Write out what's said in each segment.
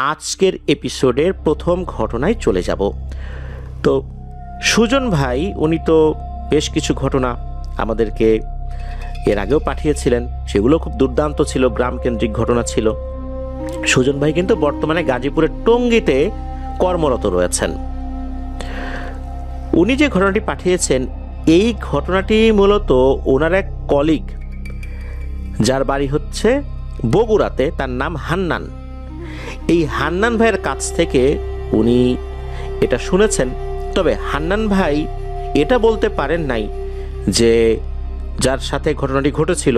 আজকের এপিসোডের প্রথম ঘটনায় চলে যাব। তো সুজন ভাই উনি তো বেশ কিছু ঘটনা আমাদেরকে এর আগেও পাঠিয়েছিলেন, সেগুলো খুব দুর্দান্ত ছিল, গ্রামকেন্দ্রিক ঘটনা ছিল। সুজন ভাই কিন্তু বর্তমানে গাজীপুরের টঙ্গীতে কর্মরত রয়েছেন। উনি যে ঘটনাটি পাঠিয়েছেন এই ঘটনাটি মূলত ওনার এক কলিগ, যার বাড়ি হচ্ছে বগুড়াতে, তার নাম হান্নান। এই হান্নান ভাইয়ের কাছ থেকে উনি এটা শুনেছেন। তবে হান্নান ভাই এটা বলতে পারেন নাই যে যার সাথে ঘটনাটি ঘটেছিল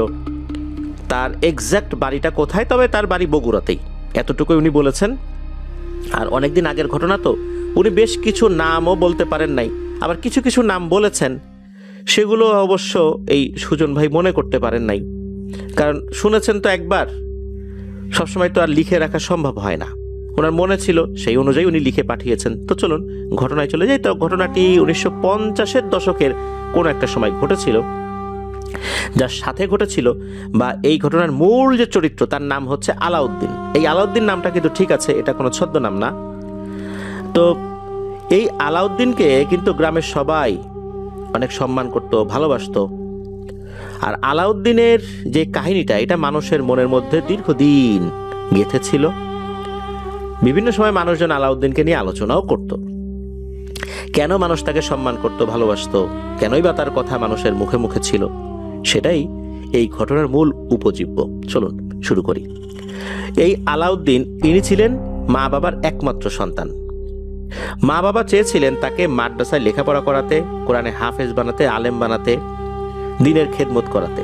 তার এক্স্যাক্ট বাড়িটা কোথায়, তবে তার বাড়ি বগুড়াতেই, এতটুকুই উনি বলেছেন। আর অনেকদিন আগের ঘটনা তো উনি বেশ কিছু নামও বলতে পারেন নাই, আবার কিছু কিছু নাম বলেছেন সেগুলো অবশ্য এই সুজন ভাই মনে করতে পারেন নাই, কারণ শুনেছেন তো একবার, সবসময় তো আর লিখে রাখা সম্ভব হয় না। ওনার মনে ছিল, সেই অনুযায়ী উনি লিখে পাঠিয়েছেন। তো চলুন ঘটনায় চলে যাই। তো ঘটনাটি 1950-এর দশকের কোনো একটা সময় ঘটেছিল। যার সাথে ঘটেছিল বা এই ঘটনার মূল যে চরিত্র তার নাম হচ্ছে আলাউদ্দিন। এই আলাউদ্দিন নামটা কিন্তু ঠিক আছে, এটা কোনো ছদ্মনাম না। তো এই আলাউদ্দিনকে কিন্তু গ্রামের সবাই অনেক সম্মান করত, ভালোবাসতো। আর আলাউদ্দিনের যে কাহিনীটা, এটা মানুষের মনের মধ্যে দীর্ঘদিন গেঁথে ছিল। বিভিন্ন সময় মানুষজন আলাউদ্দিনকে নিয়ে আলোচনাও করত, কেন মানুষ তাকে সম্মান করত, ভালোবাসতো, কেনই বা তার কথা মানুষের মুখে মুখে ছিল। সেটাই এই ঘটনার মূল উপজীব্য। চলুন শুরু করি। এই আলাউদ্দিন ইনি ছিলেন মা বাবার একমাত্র সন্তান। মা বাবা চেয়েছিলেন তাকে মাদ্রাসায় লেখাপড়া করাতে, কোরআনে হাফেজ বানাতে, আলেম বানাতে, দিনের খেদমত করাতে।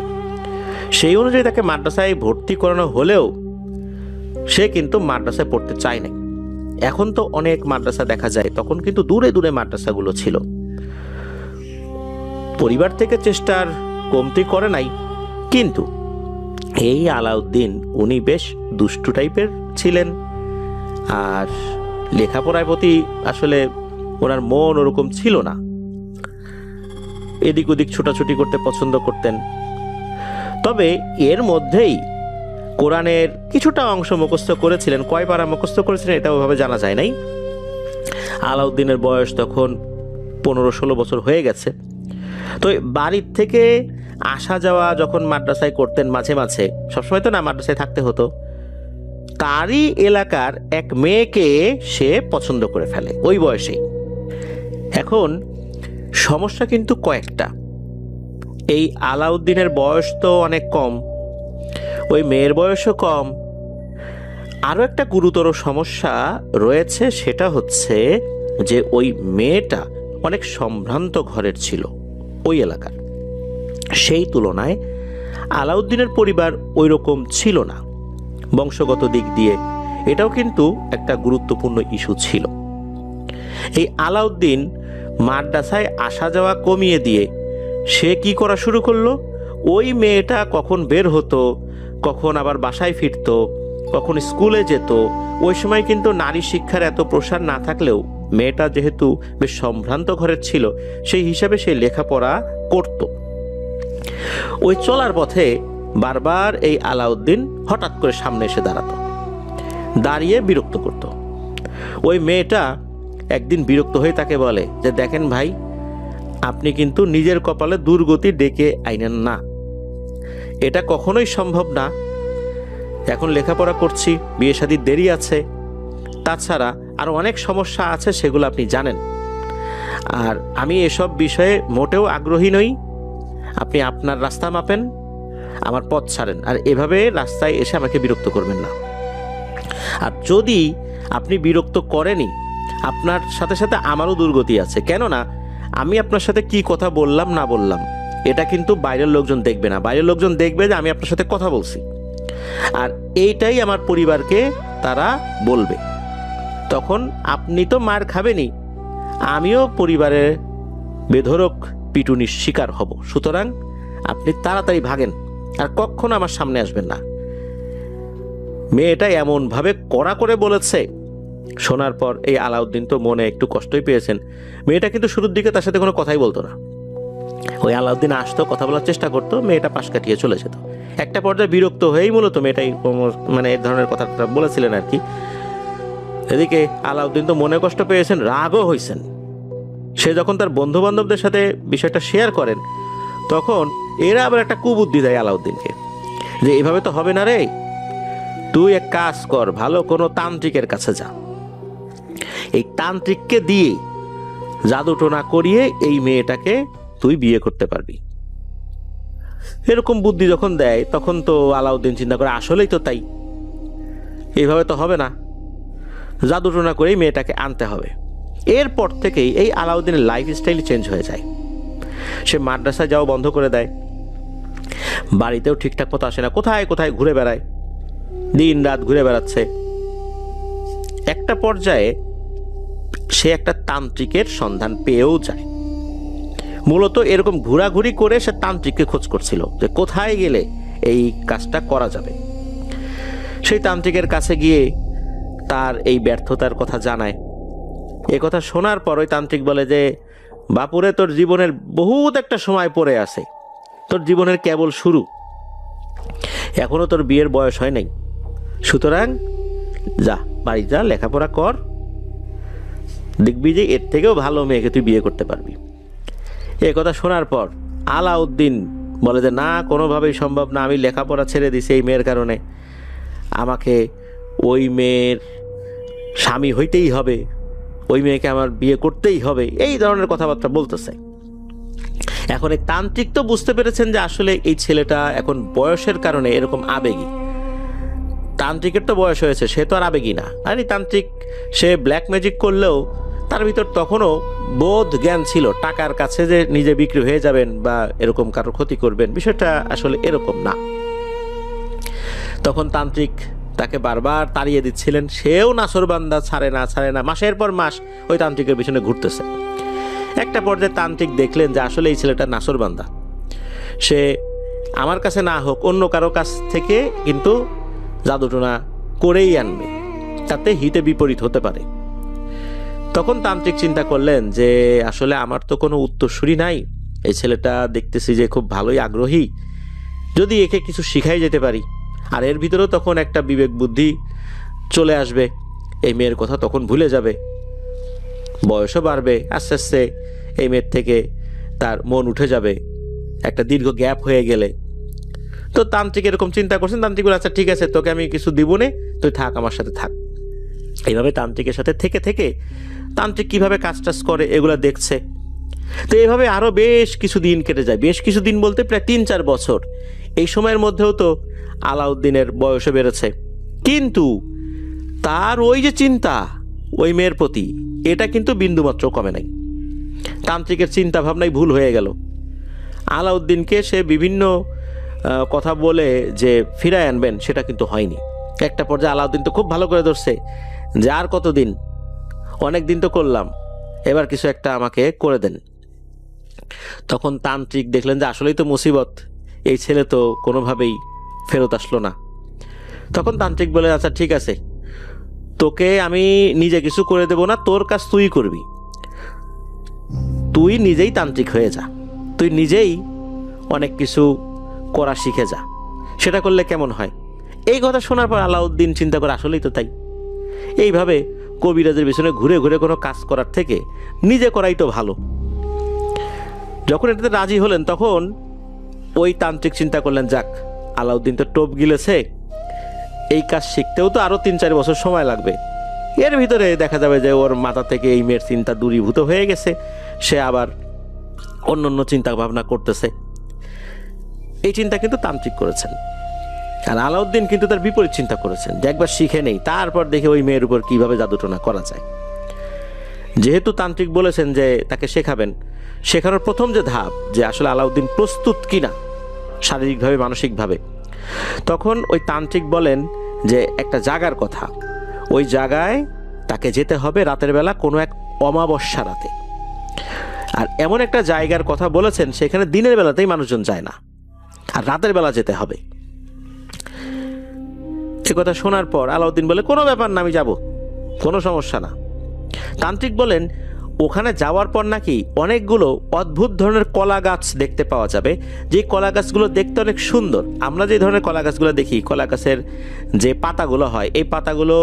সেই অনুযায়ী তাকে মাদ্রাসায় ভর্তি করানো হলেও সে কিন্তু মাদ্রাসায় পড়তে চায় নাই। এখন তো অনেক মাদ্রাসা দেখা যায়, তখন কিন্তু দূরে দূরে মাদ্রাসাগুলো ছিল। পরিবার থেকে চেষ্টার কমতি করে নাই, কিন্তু এই আলাউদ্দিন উনি বেশ দুষ্টু টাইপের ছিলেন। আর লেখাপড়ার প্রতি আসলে ওনার মন ওরকম ছিল না। এদিক ওদিক ছোটাছুটি করতে পছন্দ করতেন। তবে এর মধ্যেই কোরআনের কিছুটা অংশ মুখস্থ করেছিলেন। কয় পারা মুখস্থ করেছিলেন এটা ওইভাবে জানা যায় নাই। আলাউদ্দিনের বয়স তখন 15-16 বছর হয়ে গেছে। তো বাড়ির থেকে আসা যাওয়া যখন মাদ্রাসায় করতেন মাঝে মাঝে, সবসময় তো না মাদ্রাসায় থাকতে হতো, তারই এলাকার এক মেয়েকে সে পছন্দ করে ফেলে ওই বয়সেই। এখন সমস্যা কিন্তু কয়েকটা। এই আলাউদ্দিনের বয়স তো অনেক কম, ওই মেয়ের বয়সও কম। আরও একটা গুরুতর সমস্যা রয়েছে, সেটা হচ্ছে যে ওই মেয়েটা অনেক সম্ভ্রান্ত ঘরের ছিল ওই এলাকার। সেই তুলনায় আলাউদ্দিনের পরিবার ওই রকম ছিল না বংশগত দিক দিয়ে। এটাও কিন্তু একটা গুরুত্বপূর্ণ ইস্যু ছিল। এই আলাউদ্দিন মাদ্রাসায় আসা যাওয়া কমিয়ে দিয়ে সে কি করা শুরু করলো, ওই মেয়েটা কখন বের হতো, কখন আবার বাসায় ফিরতো, কখন স্কুলে যেত। ওই সময় কিন্তু নারী শিক্ষার এত প্রসার না থাকলেও মেয়েটা যেহেতু বেশ সম্ভ্রান্ত ঘরের ছিল, সেই হিসাবে সে লেখাপড়া করত। ওই চলার পথে বারবার এই আলাউদ্দিন হঠাৎ করে সামনে এসে দাঁড়াতো, দাঁড়িয়ে বিরক্ত করত। ওই মেয়েটা একদিন বিরক্ত হয়ে তাকে বলে যে, দেখেন ভাই, আপনি কিন্তু নিজের কপালে দুর্গতি ডেকে আইনেন না, এটা কখনোই সম্ভব না। এখন লেখাপড়া করছি, বিয়ে শাদীর দেরি আছে, তাছাড়া আরও অনেক সমস্যা আছে, সেগুলো আপনি জানেন। আর আমি এসব বিষয়ে মোটেও আগ্রহী নই। আপনি আপনার রাস্তা মাপেন, আমার পথ ছাড়েন, আর এভাবে রাস্তায় এসে আমাকে বিরক্ত করবেন না। আর যদি আপনি বিরক্ত করেনই, আপনার সাথে সাথে আমারও দুর্গতি আছে। কেননা আমি আপনার সাথে কি কথা বললাম না বললাম এটা কিন্তু বাইরের লোকজন দেখবে না। বাইরের লোকজন দেখবে যে আমি আপনার সাথে কথা বলছি, আর এইটাই আমার পরিবারকে তারা বলবে। তখন আপনি তো মার খাবেনই, আমিও পরিবারের বেধড়ক পিটুনির শিকার হব। সুতরাং আপনি তাড়াতাড়ি ভাগেন, আর কখনো আমার সামনে আসবেন না। মেয়েটা এমনভাবে কড়া করে বলেছে, শোনার পর এই আলাউদ্দিন তো মনে একটু কষ্টই পেয়েছেন। মেয়েটা কিন্তু শুরুর দিকে তার সাথে কোনো কথাই বলতো না। ওই আলাউদ্দিন আসতো, কথা বলার চেষ্টা করতো, মেয়েটা পাশ কাটিয়ে চলে যেত। একটা পর্যায়ে বিরক্ত হয়েই মূলত মেয়েটাই মানে এই ধরনের কথাটা বলেছিলেন আর কি। এদিকে আলাউদ্দিন তো মনে কষ্ট পেয়েছেন, রাগও হয়েছেন। সে যখন তার বন্ধু বান্ধবদের সাথে বিষয়টা শেয়ার করেন, তখন এরা আবার একটা কুবুদ্ধি দেয় আলাউদ্দিনকে, যে এভাবে তো হবে না রে, তুই এক কাজ কর, ভালো কোনো তান্ত্রিকের কাছে যা, এই তান্ত্রিককে দিয়ে জাদু টোনা করিয়ে এই মেয়েটাকে তুই বিয়ে করতে পারবি। এরকম বুদ্ধি যখন দেয়, তখন তো আলাউদ্দিন চিন্তা করে আসলেই তো তাই, এইভাবে তো হবে না, জাদু টোনা করেই মেয়েটাকে আনতে হবে। এরপর থেকেই এই আলাউদ্দিনের লাইফস্টাইল চেঞ্জ হয়ে যায়। সে মাদ্রাসায় যাওয়া বন্ধ করে দেয়, বাড়িতেও ঠিকঠাক মতো আসে না, কোথায় কোথায় ঘুরে বেড়ায়, দিন রাত ঘুরে বেড়াচ্ছে। একটা পর্যায়ে সে একটা তান্ত্রিকের সন্ধান পেয়েও যায়। মূলত এরকম ঘোরাঘুরি করে সে তান্ত্রিককে খোঁজ করছিল, যে কোথায় গেলে এই কাজটা করা যাবে। সেই তান্ত্রিকের কাছে গিয়ে তার এই ব্যর্থতার কথা জানায়। এ কথা শোনার পর ওই তান্ত্রিক বলে যে, বাপুরে, তোর জীবনের বহুত একটা সময় পড়ে আছে, তোর জীবনের কেবল শুরু, এখনো তোর বিয়ের বয়স হয় নাই, সুতরাং যা, বাড়ি যা, লেখাপড়া কর, দেখবি যে এর থেকেও ভালো মেয়েকে তুই বিয়ে করতে পারবি। এ কথা শোনার পর আলাউদ্দিন বলে যে, না, কোনোভাবেই সম্ভব না, আমি লেখাপড়া ছেড়ে দিছি এই মেয়ের কারণে, আমাকে ওই মেয়ের স্বামী হইতেই হবে, ওই মেয়েকে আমার বিয়ে করতেই হবে, এই ধরনের কথাবার্তা বলতেছে। এখন এই তান্ত্রিক তো বুঝতে পেরেছেন যে আসলে এই ছেলেটা এখন বয়সের কারণে এরকম আবেগী। তান্ত্রিকের তো বয়স হয়েছে, সে তো আর আবেগী না। আর এই তান্ত্রিক, সে ব্ল্যাক ম্যাজিক করলেও তার ভিতর তখনও বোধ জ্ঞান ছিল, টাকার কাছে যে নিজে বিক্রি হয়ে যাবেন বা এরকম কারোর ক্ষতি করবেন, বিষয়টা আসলে এরকম না। তখন তান্ত্রিক তাকে বারবার তাড়িয়ে দিচ্ছিলেন, সেও নাসরবান্দা ছাড়ে না, মাসের পর মাস ওই তান্ত্রিকের পিছনে ঘুরতেছে। একটা পর্যায়ে তান্ত্রিক দেখলেন যে আসলে এই ছেলেটা নাসরবান্দা, সে আমার কাছে না হোক অন্য কারো কাছ থেকে কিন্তু জাদুটোনা করেই আনবে, তাতে হিতে বিপরীত হতে পারে। তখন তান্ত্রিক চিন্তা করলেন যে আসলে আমার তো কোনো উত্তরসূরি নাই, এই ছেলেটা দেখতেছি যে খুব ভালোই আগ্রহী, যদি একে কিছু শিখাই যেতে পারি। আর এর ভিতরেও তখন একটা বিবেক বুদ্ধি চলে আসবে, এই মেয়ের কথা তখন ভুলে যাবে, বয়সও বাড়বে, আস্তে আস্তে এই মেয়ের থেকে তার মন উঠে যাবে একটা দীর্ঘ গ্যাপ হয়ে গেলে। তো তান্ত্রিক এরকম চিন্তা করছেন। তান্ত্রিক বলে, আচ্ছা ঠিক আছে, তোকে আমি কিছু দিব নে, তুই থাক, আমার সাথে থাক। এইভাবে তান্ত্রিকের সাথে থেকে থেকে তান্ত্রিক কীভাবে কাজ টাজ করে এগুলো দেখছে। তো এইভাবে আরও বেশ কিছু দিন কেটে যায়, বেশ কিছু দিন বলতে প্রায় 3-4 বছর। এই সময়ের মধ্যেও তো আলাউদ্দিনের বয়সে বেড়েছে, কিন্তু তার ওই যে চিন্তা ওই মেয়ের প্রতি, এটা কিন্তু বিন্দুমাত্র কমে নাই। তান্ত্রিকের চিন্তা ভাবনাই ভুল হয়ে গেল। আলাউদ্দিনকে সে বিভিন্ন কথা বলে যে ফিরায় আনবেন, সেটা কিন্তু হয়নি। একটা পর্যায়ে আলাউদ্দিন তো খুব ভালো করে ধরছে যে আর কতদিন, অনেক দিন তো করলাম, এবার কিছু একটা আমাকে করে দেন। তখন তান্ত্রিক দেখলেন যে আসলেই তো মুসিবত, এই ছেলে তো কোনোভাবেই ফেরত আসলো না। তখন তান্ত্রিক বলে, আচ্ছা ঠিক আছে, তোকে আমি নিজে কিছু করে দেব না, তোর কাজ তুই করবি, তুই নিজেই তান্ত্রিক হয়ে যা, তুই নিজেই অনেক কিছু করা শিখে যা, সেটা করলে কেমন হয়। এই কথা শোনার পর আলাউদ্দিন চিন্তা করে আসলেই তো তাই, এইভাবে কবিরাজের পিছনে ঘুরে ঘুরে কোনো কাজ করার থেকে নিজে করাই তো ভালো। যখন এটাতে রাজি হলেন, তখন ওই তান্ত্রিক চিন্তা করলেন, যাক, আলাউদ্দিন তো টোপ গিলেছে, এই কাজ শিখতেও তো আরও 3-4 বছর সময় লাগবে, এর ভিতরে দেখা যাবে যে ওর মাথা থেকে এই মেয়ের চিন্তা দূরীভূত হয়ে গেছে, সে আবার অন্য অন্য চিন্তা ভাবনা করতেছে। এই চিন্তা কিন্তু তান্ত্রিক করেছেন, আর আলাউদ্দিন কিন্তু তার বিপরীত চিন্তা করেছেন, যে একবার শিখে নেই, তারপর দেখে ওই মেয়ের উপর কীভাবে জাদুটোনা করা যায়। যেহেতু তান্ত্রিক বলেছেন যে তাকে শেখাবেন, শেখানোর প্রথম যে ধাপ, যে আসলে আলাউদ্দিন প্রস্তুত কিনা শারীরিকভাবে মানসিকভাবে, তখন ওই তান্ত্রিক বলেন যে একটা জায়গার কথা, ওই জায়গায় তাকে যেতে হবে রাতের বেলা, কোনো এক অমাবস্যা রাতে। আর এমন একটা জায়গার কথা বলেছেন সেখানে দিনের বেলাতেই মানুষজন যায় না, আর রাতের বেলা যেতে হবে। এ কথা শোনার পর আলাউদ্দিন বলে, কোনো ব্যাপার না, আমি যাব, কোনো সমস্যা না। তান্ত্রিক বলেন, ওখানে যাওয়ার পর নাকি অনেকগুলো অদ্ভুত ধরনের কলা গাছ দেখতে পাওয়া যাবে, যে কলা গাছগুলো দেখতে অনেক সুন্দর। আমরা যে ধরনের কলা গাছগুলো দেখি, কলা গাছের যে পাতাগুলো হয়, এই পাতাগুলো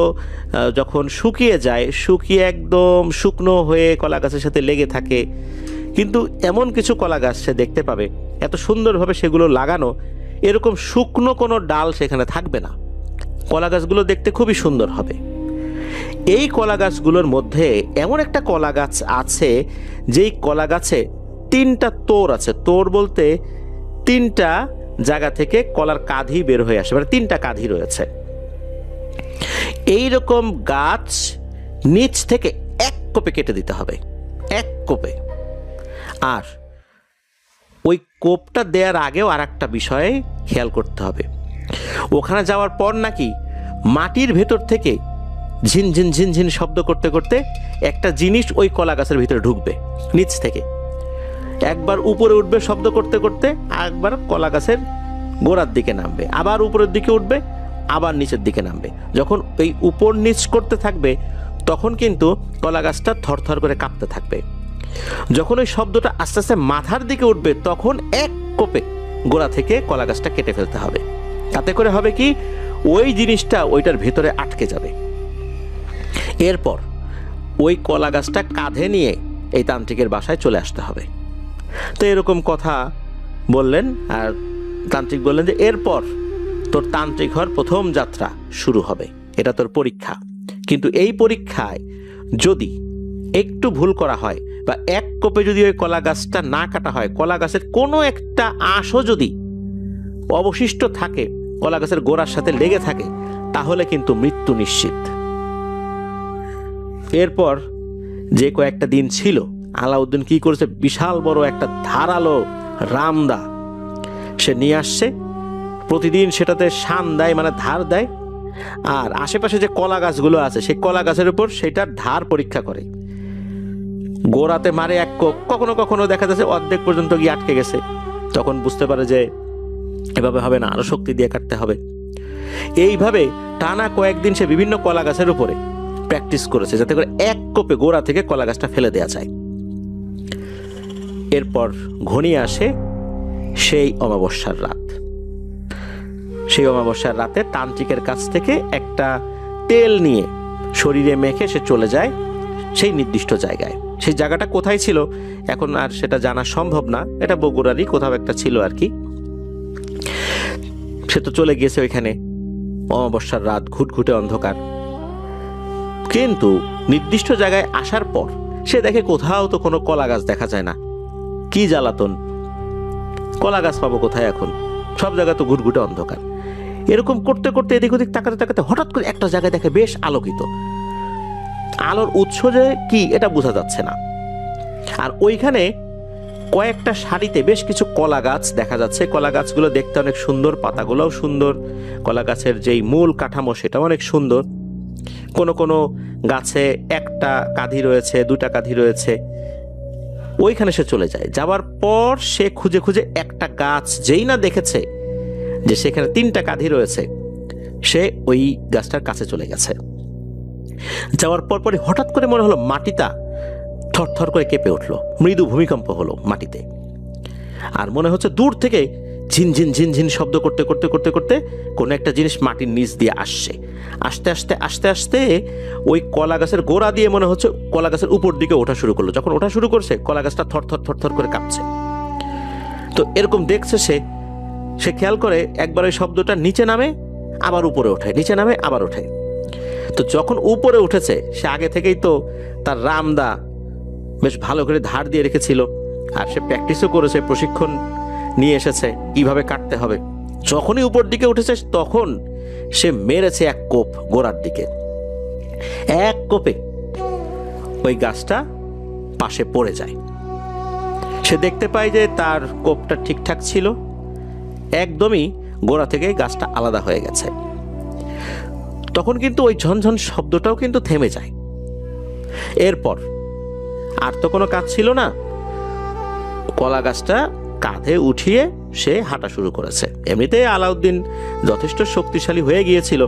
যখন শুকিয়ে যায়, শুকিয়ে একদম শুকনো হয়ে কলা গাছের সাথে লেগে থাকে, কিন্তু এমন কিছু কলা গাছ সে দেখতে পাবে এত সুন্দরভাবে সেগুলো লাগানো, এরকম শুকনো কোনো ডাল সেখানে থাকবে না। কলা গাছগুলো দেখতে খুবই সুন্দর হবে। এই কলা গাছগুলোর মধ্যে এমন একটা কলা গাছ আছে, যেই কলা গাছে 3টা তোর আছে। তোর বলতে 3টা জায়গা থেকে কলার কাঁধি বের হয়ে আসে, মানে 3টা কাঁধি রয়েছে। এই রকম গাছ নিচ থেকে 1 কোপে কেটে দিতে হবে, 1 কোপে। আর ওই কোপটা দেওয়ার আগেও আর একটা বিষয়ে খেয়াল করতে হবে, ওখানে যাওয়ার পর নাকি মাটির ভেতর থেকে ঝিনঝিন ঝিনঝিন শব্দ করতে করতে একটা জিনিস ওই কলা গাছের ভিতরে ঢুকবে নিচ থেকে। একবার উপরে উঠবে শব্দ করতে করতে, একবার কলা গাছের গোড়ার দিকে নামবে, আবার উপরের দিকে উঠবে, আবার নিচের দিকে নামবে। যখন এই উপর নিচ করতে থাকবে তখন কিন্তু কলা গাছটা থরথর করে কাঁপতে থাকবে। যখন ওই শব্দটা আস্তে আস্তে মাথার দিকে উঠবে তখন 1 কোপে গোড়া থেকে কলা গাছটা কেটে ফেলতে হবে। তাতে করে হবে কি, ওই জিনিসটা ওইটার ভেতরে আটকে যাবে। এরপর ওই কলা গাছটা কাঁধে নিয়ে এই তান্ত্রিকের বাসায় চলে আসতে হবে। তো এরকম কথা বললেন, আর তান্ত্রিক বললেন যে এরপর তোর তান্ত্রিক হওয়ার প্রথম যাত্রা শুরু হবে, এটা তোর পরীক্ষা। কিন্তু এই পরীক্ষায় যদি একটু ভুল করা হয় বা 1 কোপে যদি ওই কলা গাছটা না কাটা হয়, কলা গাছের কোনো একটা আঁশও যদি অবশিষ্ট থাকে, কলা গাছের গোড়ার সাথে লেগে থাকে, তাহলে কিন্তু মৃত্যু নিশ্চিত। এরপর যে কয়েকটা দিন ছিল, আলাউদ্দিন কি করেছে, বিশাল বড় একটা ধারালো রামদা সে নিয়ে আসছে। প্রতিদিন সেটাতে শান দেয়, মানে ধার দেয়, আর আশেপাশে যে কলা গাছগুলো আছে সেই কলা গাছের উপর সেটার ধার পরীক্ষা করে। গোড়াতে মারে 1 কোপ, কখনো কখনো দেখা যাচ্ছে অর্ধেক পর্যন্ত গিয়ে আটকে গেছে, তখন বুঝতে পারে যে এভাবে হবে না, আরো শক্তি দিয়ে কাটতে হবে। এইভাবে টানা কয়েকদিন সে বিভিন্ন কলা গাছের উপরে প্র্যাকটিস করেছে, যাতে করে 1 কোপে গোড়া থেকে কলা গাছটা ফেলে দেওয়া যায়। এরপর ঘনিয়ে আসে সেই অমাবস্যার রাত। সেই অমাবস্যার রাতে তান্ত্রিকের কাছ থেকে একটা তেল নিয়ে শরীরে মেখে সে চলে যায় সেই নির্দিষ্ট জায়গায়। সেই জায়গাটা কোথায় ছিল এখন আর সেটা জানা সম্ভব না, এটা বগুড়ারই কোথাও একটা ছিল আর কি। সে তো চলে গিয়েছে ওইখানে, অমাবস্যার রাত, ঘুটঘুটে অন্ধকার। কিন্তু নির্দিষ্ট জায়গায় আসার পর সে দেখে কোথাও তো কোনো কলা গাছ দেখা যায় না। কি জ্বালাতন, কলা গাছ পাবো কোথায় এখন, সব জায়গায় তো ঘুটঘুটে অন্ধকার। এরকম করতে করতে এদিক ওদিক তাকাতে তাকাতে হঠাৎ করে একটা জায়গায় দেখে বেশ আলোকিত। আলোর উৎস যে কি এটা বোঝা যাচ্ছে না। আর ওইখানে কয়েকটা সারিতে বেশ কিছু কলা গাছ দেখা যাচ্ছে। কলা গাছগুলো দেখতে অনেক সুন্দর, পাতাগুলোও সুন্দর, কলা গাছের যেই মূল কাঠামো সেটাও অনেক সুন্দর। কোনো কোনো গাছে 1টা কাঁধি রয়েছে, 2টা কাঁধি রয়েছে। ওইখানে সে চলে যায়। যাওয়ার পর সে খুঁজে খুঁজে একটা গাছ যেই না দেখেছে যে সেখানে 3টা কাঁধি রয়েছে, সে ওই গাছটার কাছে চলে গেছে। যাওয়ার পর পরে হঠাৎ করে মনে হলো মাটিটা থরথর করে কেঁপে উঠলো, মৃদু ভূমিকম্প হলো মাটিতে। আর মনে হচ্ছে দূর থেকে ঝিনঝিন ঝিনঝিন শব্দ করতে করতে করতে করতে কোনো একটা জিনিস মাটির নিচ দিয়ে আসছে। আস্তে আস্তে আস্তে আস্তে ওই কলা গাছের গোড়া দিয়ে মনে হচ্ছে কলা গাছের উপর দিকে ওঠা শুরু করলো। যখন ওঠা শুরু করছে কলা গাছটা থরথর থরথর করে কাঁপছে। তো এরকম দেখছে সে খেয়াল করে একবার ওই শব্দটা নিচে নামে আবার উপরে ওঠে, নিচে নামে আবার ওঠে। তো যখন উপরে উঠেছে সে আগে থেকেই তো তার রামদা বেশ ভালো করে ধার দিয়ে রেখেছিল, আর সে প্র্যাকটিসও করেছে, প্রশিক্ষণ নিয়ে এসেছে কিভাবে কাটতে হবে। যখনই উপর দিকে উঠেছে তখন সে মেরেছে 1 কোপ গোড়ার দিকে। 1 কোপে ওই গাছটা পাশে পড়ে যায়। সে দেখতে পায় যে তার কোপটা ঠিকঠাক ছিল, একদমই গোড়া থেকে গাছটা আলাদা হয়ে গেছে। তখন কিন্তু ওই ঝনঝন শব্দটাও কিন্তু থেমে যায়। এরপর আর তো কোনো কাজ ছিল না, কলা গাছটা কাঁধে উঠিয়ে সে হাঁটা শুরু করেছে। এমনিতে আলাউদ্দিন যথেষ্ট শক্তিশালী হয়ে গিয়েছিল,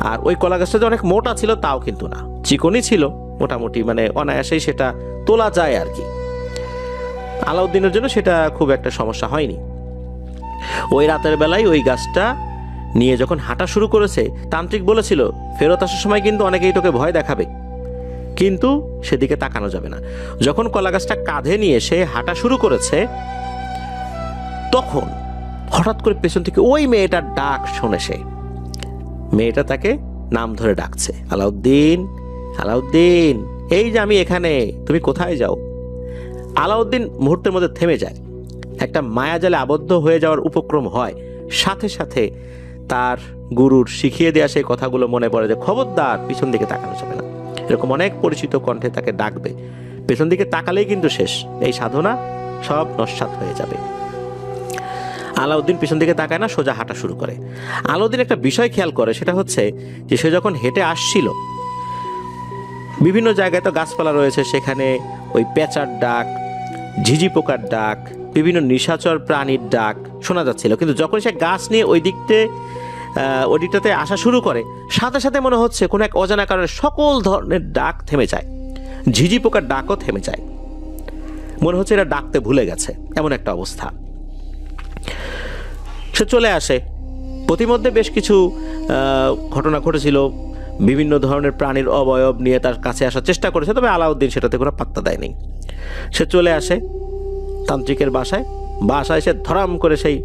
আর ওই কলা গাছটা যে অনেক মোটা ছিল তাও কিন্তু না, চিকনই ছিল। মোটামুটি মানে অনায়াসেই সেটা তোলা যায় আর কি। আলাউদ্দিনের জন্য সেটা খুব একটা সমস্যা হয়নি। ওই রাতের বেলায় ওই গাছটা নিয়ে যখন হাঁটা শুরু করেছে, তান্ত্রিক বলেছিল ফেরত আসার সময় কিন্তু অনেকেই তোকে ভয় দেখাবে, কিন্তু সেদিকে তাকানো যাবে না। যখন কলা গাছটা কাঁধে নিয়ে সে হাঁটা শুরু করেছে, তখন হঠাৎ করে পেছন থেকে ওই মেয়েটার ডাক শোনে সে। মেয়েটা তাকে নাম ধরে ডাকছে, আলাউদ্দিন, আলাউদ্দিন, এই যে আমি এখানে, তুমি কোথায় যাও? আলাউদ্দিন মুহূর্তের মধ্যে থেমে যায়, একটা মায়াজালে আবদ্ধ হয়ে যাওয়ার উপক্রম হয়। সাথে সাথে তার গুরুর শিখিয়ে দেওয়া সেই কথাগুলো মনে পড়ে যে খবরদার পিছন দিকে তাকানো যাবে না। এরকম অনেক পরিচিত কণ্ঠে তাকে ডাকবে, পেছন দিকে তাকালেই কিন্তু শেষ, এই সাধনা সব নস্যাৎ হয়ে যাবে। আলাউদ্দিন পিছন দিকে তাকায় না, সোজা হাঁটা শুরু করে। আলাউদ্দিন একটা বিষয় খেয়াল করে, সেটা হচ্ছে যে সে যখন হেঁটে আসছিল, বিভিন্ন জায়গায় তো গাছপালা রয়েছে, সেখানে ওই পেঁচার ডাক, ঝিঝি পোকার ডাক, বিভিন্ন নিশাচর প্রাণীর ডাক শোনা যাচ্ছিল। কিন্তু যখন সে গাছ নিয়ে ওই দিকটাতে আসা শুরু করে, সাথে সাথে মনে হচ্ছে কোনো এক অজানা কারণে সকল ধরনের ডাক থেমে যায়, ঝিঝি পোকার ডাকও থেমে যায়। মনে হচ্ছে এরা ডাকতে ভুলে গেছে, এমন একটা অবস্থা। সে চলে আসে। প্রতিমধ্যে বেশ কিছু ঘটনা ঘটেছিল, বিভিন্ন ধরনের প্রাণীর অবয়ব নিয়ে তার কাছে আসার চেষ্টা করেছে, তবে আলাউদ্দিন সেটাতে কোনো পাত্তা দেয়নি। সে চলে আসে তান্ত্রিকের বাসায় সে ধরাম করে সেই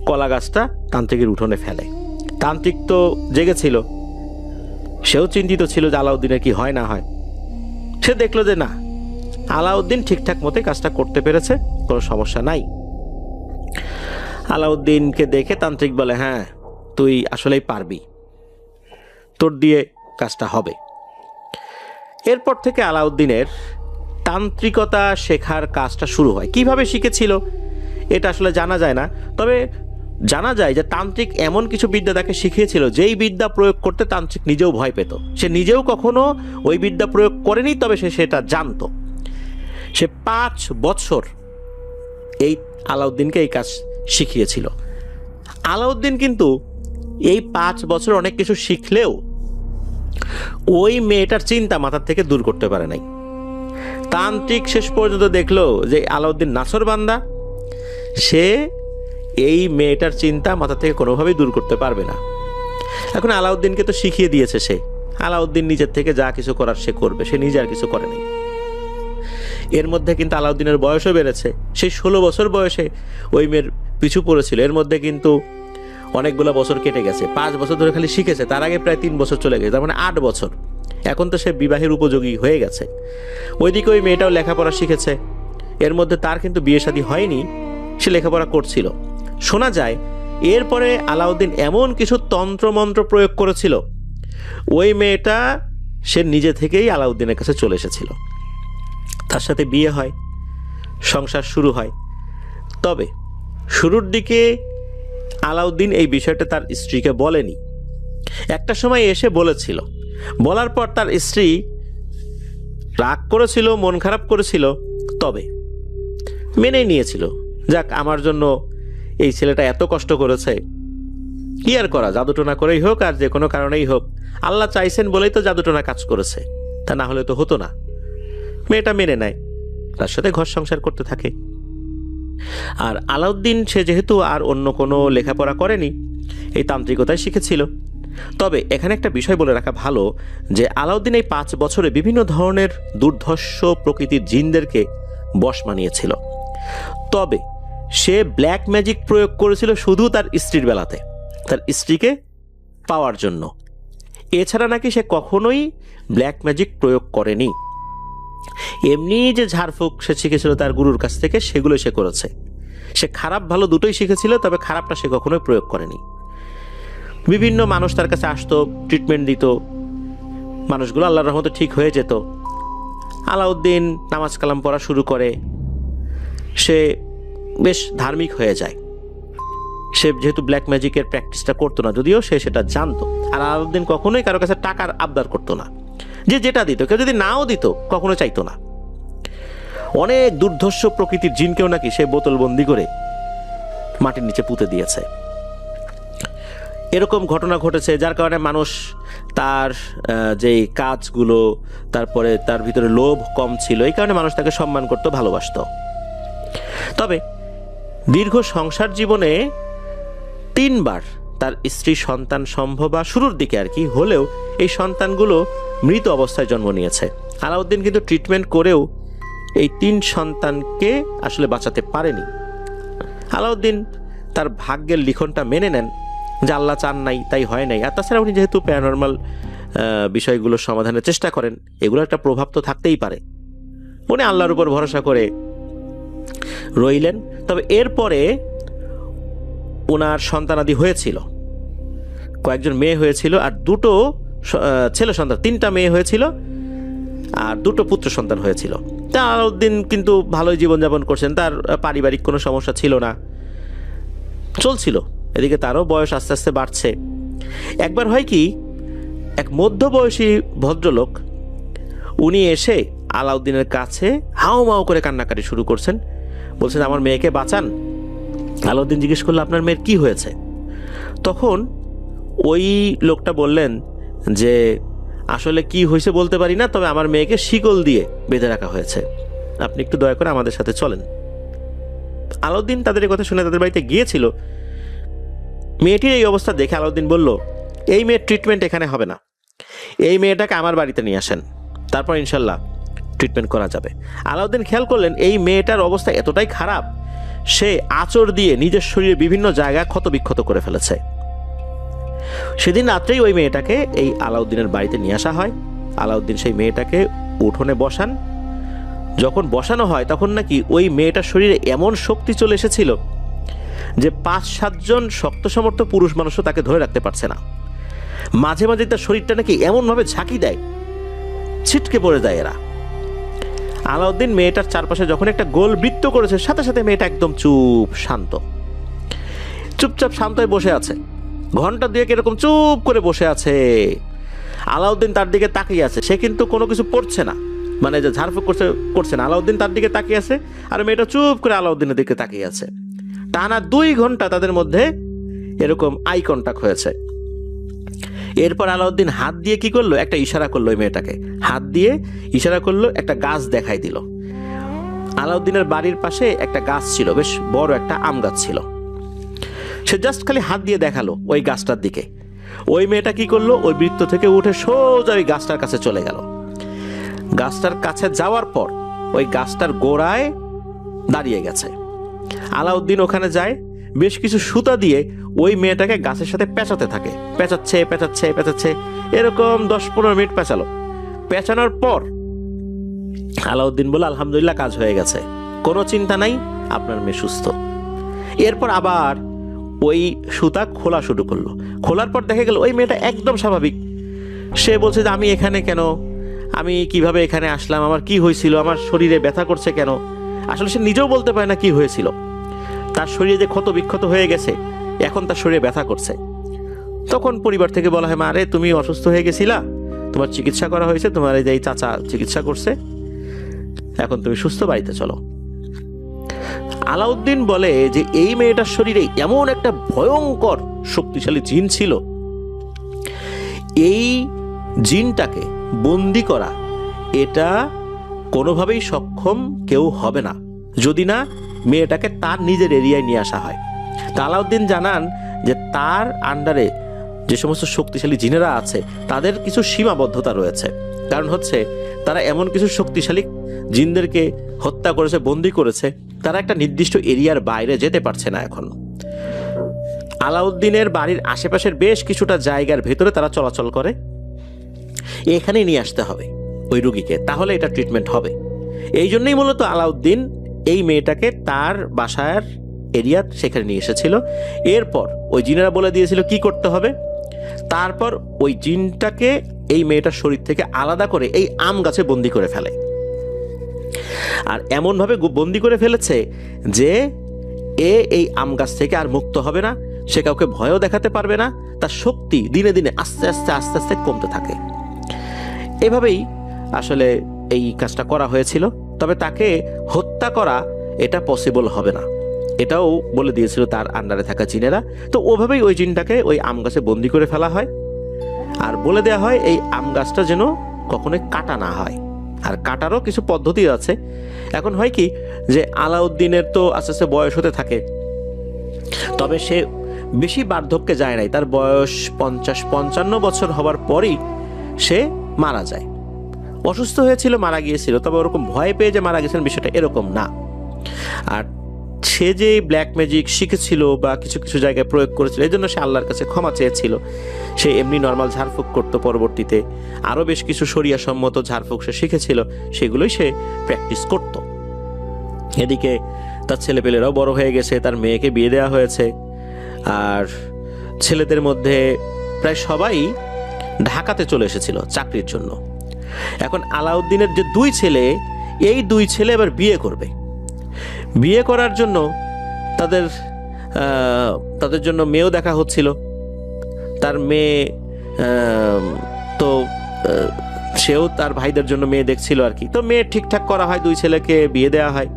কলা গাছটা তান্ত্রিকের উঠোনে ফেলে। তান্ত্রিক তো জেগেছিল, সেও চিন্তিত ছিল যে আলাউদ্দিনের কি হয় না হয়। সে দেখলো যে না, আলাউদ্দিন ঠিকঠাক মতো কাজটা করতে পেরেছে, কোনো সমস্যা নাই। আলাউদ্দিনকে দেখে তান্ত্রিক বলে, হ্যাঁ তুই আসলেই পারবি, তোর দিয়ে কাজটা হবে। এরপর থেকে আলাউদ্দিনের তান্ত্রিকতা শেখার কাজটা শুরু হয়। কিভাবে শিখেছিল এটা আসলে জানা যায় না, তবে জানা যায় যে তান্ত্রিক এমন কিছু বিদ্যা তাকে শিখিয়েছিল যেই বিদ্যা প্রয়োগ করতে তান্ত্রিক নিজেও ভয় পেত। সে নিজেও কখনো ওই বিদ্যা প্রয়োগ করেনি, তবে সে সেটা জানত। সে 5 বছর এই আলাউদ্দিনকে এই কাজ শিখিয়েছিল। আলাউদ্দিন কিন্তু এই 5 বছর অনেক কিছু শিখলেও ওই মেয়েটার চিন্তা মাথার থেকে দূর করতে পারে নাই। তান্ত্রিক শেষ পর্যন্ত দেখলো যে আলাউদ্দিন নাছোড়বান্দা, সে এই মেয়েটার চিন্তা মাথা থেকে কোনোভাবেই দূর করতে পারবে না। এখন আলাউদ্দিনকে তো শিখিয়ে দিয়েছে সে, আলাউদ্দিন নিজের থেকে যা কিছু করার সে করবে, সে নিজে আর কিছু করেনি। এর মধ্যে কিন্তু আলাউদ্দিনের বয়সও বেড়েছে, সেই 16 বছর বয়সে ওই মেয়ের পিছু পড়েছিল। এর মধ্যে কিন্তু অনেকগুলো বছর কেটে গেছে, 5 বছর ধরে খালি শিখেছে, তার আগে প্রায় 3 বছর চলে গেছে, তার মানে 8 বছর। এখন তো সে বিবাহের উপযোগী হয়ে গেছে। ওইদিকে ওই মেয়েটাও লেখাপড়া শিখেছে, এর মধ্যে তার কিন্তু বিয়ে শাদী হয়নি, সে লেখাপড়া করছিল। শোনা যায় এরপরে আলাউদ্দিন এমন কিছু তন্ত্রমন্ত্র প্রয়োগ করেছিল, ওই মেয়েটা সে নিজে থেকেই আলাউদ্দিনের কাছে চলে এসেছিল। তার সাথে বিয়ে হয়, সংসার শুরু হয়। তবে শুরুর দিকে আলাউদ্দিন এই বিষয়টা তার স্ত্রীকে বলেনি। একটা সময় এসে বলেছিল, বলার পর তার স্ত্রী রাগ করেছিল, মন খারাপ করেছিল, তবে মেনেই নিয়েছিল। যাক, আমার জন্য এই ছেলেটা এত কষ্ট করেছে, কি আর করা, জাদুটোনা করেই হোক আর যে কোনো কারণেই হোক, আল্লাহ চাইছেন বলেই তো জাদুটোনা কাজ করেছে, তা না হলে তো হতো না। মেয়েটা মেনে নেয়, তার সাথে ঘর সংসার করতে থাকে। আর আলাউদ্দিন সে যেহেতু আর অন্য কোনো লেখাপড়া করেনি, এই তান্ত্রিকতায় শিখেছিল। তবে এখানে একটা বিষয় বলে রাখা ভালো যে আলাউদ্দিন এই 5 বছরে বিভিন্ন ধরনের দুর্ধর্ষ প্রকৃতির জিনদেরকে বশ মানিয়েছিল। তবে সে ব্ল্যাক ম্যাজিক প্রয়োগ করেছিল শুধু তার স্ত্রীর বেলাতে, তার স্ত্রীকে পাওয়ার জন্য। এছাড়া নাকি সে কখনোই ব্ল্যাক ম্যাজিক প্রয়োগ করেনি। এমনি যে ঝাড়ফুঁক সে শিখেছিল তার গুরুর কাছ থেকে, সেগুলো সে করেছে। সে খারাপ ভালো দুটোই শিখেছিল, তবে খারাপটা সে কখনোই প্রয়োগ করেনি। বিভিন্ন মানুষ তার কাছে আসতো, ট্রিটমেন্ট দিত, মানুষগুলো আল্লাহর রহমতে ঠিক হয়ে যেত। আলাউদ্দিন নামাজ কালাম পড়া শুরু করে, সে বেশ ধার্মিক হয়ে যায়। সে যেহেতু ব্ল্যাক ম্যাজিকের প্র্যাকটিসটা করতো না, যদিও সে সেটা জানতো। আর আলাউদ্দিন কখনোই কারো কাছে টাকার আবদার করতো না, যে যেটা দিত, কেউ যদি নাও দিত কখনো চাইতো না। অনেক দুর্ধর্ষ প্রকৃতির জিনকেও নাকি সে বোতলবন্দি করে মাটির নিচে পুঁতে দিয়েছে। এরকম ঘটনা ঘটেছে, যার কারণে মানুষ তার যেই কাজগুলো, তারপরে তার ভিতরে লোভ কম ছিল, এই কারণে মানুষ তাকে সম্মান করতো, ভালোবাসতো। তবে দীর্ঘ সংসার জীবনে 3 বার তার স্ত্রী সন্তান সম্ভব বা শুরুর দিকে আর কি হলেও এই সন্তানগুলো মৃত অবস্থায় জন্ম নিয়েছে। আলাউদ্দিন কিন্তু ট্রিটমেন্ট করেও এই 3 সন্তানকে আসলে বাঁচাতে পারেনি। আলাউদ্দিন তার ভাগ্যের লিখনটা মেনে নেন যে আল্লাহ চান নাই তাই হয় নাই। আর তাছাড়া উনি যেহেতু প্যারানর্মাল বিষয়গুলোর সমাধানের চেষ্টা করেন, এগুলো একটা প্রভাব তো থাকতেই পারে। উনি আল্লাহর উপর ভরসা করে রইলেন। তবে এরপরে ওনার সন্তানাদি হয়েছিল, কয়েকজন মেয়ে হয়েছিল আর 2টো ছেলে সন্তান, 3টা মেয়ে হয়েছিল আর 2টো পুত্র সন্তান হয়েছিল। তা আলাউদ্দিন কিন্তু ভালোই জীবনযাপন করছেন, তার পারিবারিক কোনো সমস্যা ছিল না, চলছিল। এদিকে তারও বয়স আস্তে আস্তে বাড়ছে। একবার হয় কি, এক মধ্যবয়সী ভদ্রলোক উনি এসে আলাউদ্দিনের কাছে হাও মাও করে কান্নাকাটি শুরু করছেন, বলছেন আমার মেয়েকে বাঁচান। আলাউদ্দিন জিজ্ঞেস করলো আপনার মেয়ের কি হয়েছে? তখন ওই লোকটা বললেন যে আসলে কি হয়েছে বলতে পারি না, তবে আমার মেয়েকে শিকল দিয়ে বেঁধে রাখা হয়েছে, আপনি একটু দয়া করে আমাদের সাথে চলেন। আলাউদ্দিন তাদের কথা শুনে তাদের বাড়িতে গিয়েছিল। মেয়েটির এই অবস্থা দেখে আলাউদ্দিন বলল, এই মেয়ের ট্রিটমেন্ট এখানে হবে না, এই মেয়েটাকে আমার বাড়িতে নিয়ে আসেন, তারপর ইনশাল্লাহ ট্রিটমেন্ট করা যাবে। আলাউদ্দিন খেয়াল করলেন এই মেয়েটার অবস্থা এতটাই খারাপ, সে আঁচড় দিয়ে নিজের শরীরে বিভিন্ন জায়গা ক্ষতবিক্ষত করে ফেলেছে। সেদিন রাত্রেই ওই মেয়েটাকে এই আলাউদ্দিনের বাড়িতে নিয়ে আসা হয়। আলাউদ্দিন সেই মেয়েটাকে উঠোনে বসান। যখন বসানো হয় তখন নাকি ওই মেয়েটার শরীরে এমন শক্তি চলে এসেছিল যে 5-7 জন শক্ত সমর্থ পুরুষ মানুষও তাকে ধরে রাখতে পারছে না। মাঝে মাঝে তার শরীরটা নাকি এমনভাবে ঝাঁকি দেয়, ছিটকে পড়ে যায় এরা। আলাউদ্দিন মেয়েটার চারপাশে যখন একটা গোল বৃত্ত করেছে, সাথে সাথে মেয়েটা একদম চুপচাপ শান্ত হয়ে বসে আছে। ঘন্টা 2 এরকম চুপ করে বসে আছে। আলাউদ্দিন তার দিকে তাকিয়ে আছে, সে কিন্তু কোনো কিছু পড়ছে না, মানে যে ঝাড়ফুঁক করছে না। আলাউদ্দিন তার দিকে তাকিয়ে আছে আর মেয়েটা চুপ করে আলাউদ্দিনের দিকে তাকিয়ে আছে। টানা 2 ঘন্টা তাদের মধ্যে এরকম আই কন্টাক্ট হয়েছে। এরপর আলাউদ্দিন হাত দিয়ে কি করলো, একটা ইশারা করলো ওই মেয়েটাকে, হাত দিয়ে ইশারা করলো, একটা গাছ দেখাই দিল। আলাউদ্দিনের বাড়ির পাশে একটা গাছ ছিল, বেশ বড় একটা আম গাছ ছিল। সে জাস্ট খালি হাত দিয়ে দেখালো ওই গাছটার দিকে। ওই মেয়েটা কি করলো, ওই বৃত্ত থেকে উঠে সোজা ওই গাছটার কাছে চলে গেল। গাছটার কাছে যাওয়ার পর ওই গাছটার গোড়ায় দাঁড়িয়ে গেছে। আলাউদ্দিন ওখানে যায়, বেশ কিছু সুতা দিয়ে ওই মেয়েটাকে গাছের সাথে পেঁচাতে থাকে, পেঁচাচ্ছে এরকম 10-15 মিনিট পেঁচালো। পেঁচানোর পর আলাউদ্দিন বলল আলহামদুলিল্লাহ, কাজ হয়ে গেছে, কোনো চিন্তা নাই, আপনার মেয়ে সুস্থ। এরপর আবার ওই সুতা খোলা শুরু করলো। খোলার পর দেখা গেল ওই মেয়েটা একদম স্বাভাবিক। সে বলছে যে আমি এখানে কেন, আমি কিভাবে এখানে আসলাম, আমার কি হয়েছিল, আমার শরীরে ব্যথা করছে কেন। আসলে সে নিজেও বলতে পারে না কি হয়েছিল। তার শরীরে যে ক্ষত বিক্ষত হয়ে গেছে, এখন তার শরীরে ব্যথা করছে। তখন পরিবার থেকে বলা হয়, মা রে তুমি অসুস্থ হয়ে গেছিলা, তোমার চিকিৎসা করা হয়েছে, তোমার এই যে চাচা চিকিৎসা করছে, এখন তুমি সুস্থ, বাড়িতে চলো। আলাউদ্দিন বলে যে এই মেয়েটার শরীরে এমন একটা ভয়ঙ্কর শক্তিশালী জিন ছিল, এই জিনটাকে বন্দি করা এটা কোনোভাবেই সক্ষম কেউ হবে না যদি না মেয়েটাকে তার নিজের এরিয়ায় নিয়ে আসা হয়। তা আলাউদ্দিন জানান যে তার আন্ডারে যে সমস্ত শক্তিশালী জিনেরা আছে তাদের কিছু সীমাবদ্ধতা রয়েছে। কারণ হচ্ছে তারা এমন কিছু শক্তিশালী জিনদেরকে হত্যা করেছে, বন্দি করেছে, তারা একটা নির্দিষ্ট এরিয়ার বাইরে যেতে পারছে না। এখন আলাউদ্দিনের বাড়ির আশেপাশের বেশ কিছুটা জায়গার ভেতরে তারা চলাচল করে। এখানে নিয়ে আসতে হবে ওই রুগীকে, তাহলে এটা ট্রিটমেন্ট হবে। এই জন্যই মূলত আলাউদ্দিন এই মেয়েটাকে তার বাসার এরিয়া সেখানে নিয়ে এসেছিল। এরপর ওই জিনেরা বলে দিয়েছিল কি করতে হবে। তারপর ওই জিনটাকে এই মেয়েটার শরীর থেকে আলাদা করে এই আম গাছে বন্দি করে ফেলে। আর এমনভাবে বন্দি করে ফেলেছে যে এই আম গাছ থেকে আর মুক্ত হবে না, সে কাউকে ভয়ও দেখাতে পারবে না, তার শক্তি দিনে দিনে আস্তে আস্তে কমতে থাকে। এভাবেই আসলে এই কাজটা করা হয়েছিল। তবে তাকে হত্যা করা এটা পসিবল হবে না, এটাও বলে দিয়েছিল তার আন্ডারে থাকা জিনেরা। তো ওভাবেই ওই জিনটাকে ওই আম গাছে বন্দি করে ফেলা হয়। আর বলে দেওয়া হয় এই আম গাছটা যেন কখনোই কাটা না হয়, আর কাটারও কিছু পদ্ধতি আছে। এখন হয় কি যে আলাউদ্দিনের তো আস্তে আস্তে বয়স হতে থাকে, তবে সে বেশি বার্ধক্যে যায় নাই, তার বয়স 50-55 বছর হবার পরই সে মারা যায়। অসুস্থ হয়েছিল, মারা গিয়েছিল, তবে ওরকম ভয় পেয়ে যে মারা গেছেন বিষয়টা এরকম না। আর সে যে ব্ল্যাক ম্যাজিক শিখেছিল বা কিছু কিছু জায়গায় প্রয়োগ করেছিল, এই জন্য সে আল্লাহর কাছে ক্ষমা চেয়েছিল। সে এমনি নর্মাল ঝাড়ফুঁক করতো, পরবর্তীতে আরও বেশ কিছু শরিয়া সম্মত ঝাড়ফুঁক সে শিখেছিল, সেগুলোই সে প্র্যাকটিস করত। এদিকে তার ছেলেপেলেরাও বড় হয়ে গেছে, তার মেয়েকে বিয়ে দেওয়া হয়েছে, আর ছেলেদের মধ্যে প্রায় সবাই ঢাকাতে চলে এসেছিল চাকরির জন্য। এখন আলাউদ্দিনের যে দুই ছেলে, এই দুই ছেলে এবার বিয়ে করবে। বিয়ে করার জন্য তাদের জন্য মেয়েও দেখা হচ্ছিল। তার মেয়ে তো সেও তার ভাইদের জন্য মেয়ে দেখছিল আর কি। তো মেয়ে ঠিকঠাক করা হয়, দুই ছেলেকে বিয়ে দেওয়া হয়।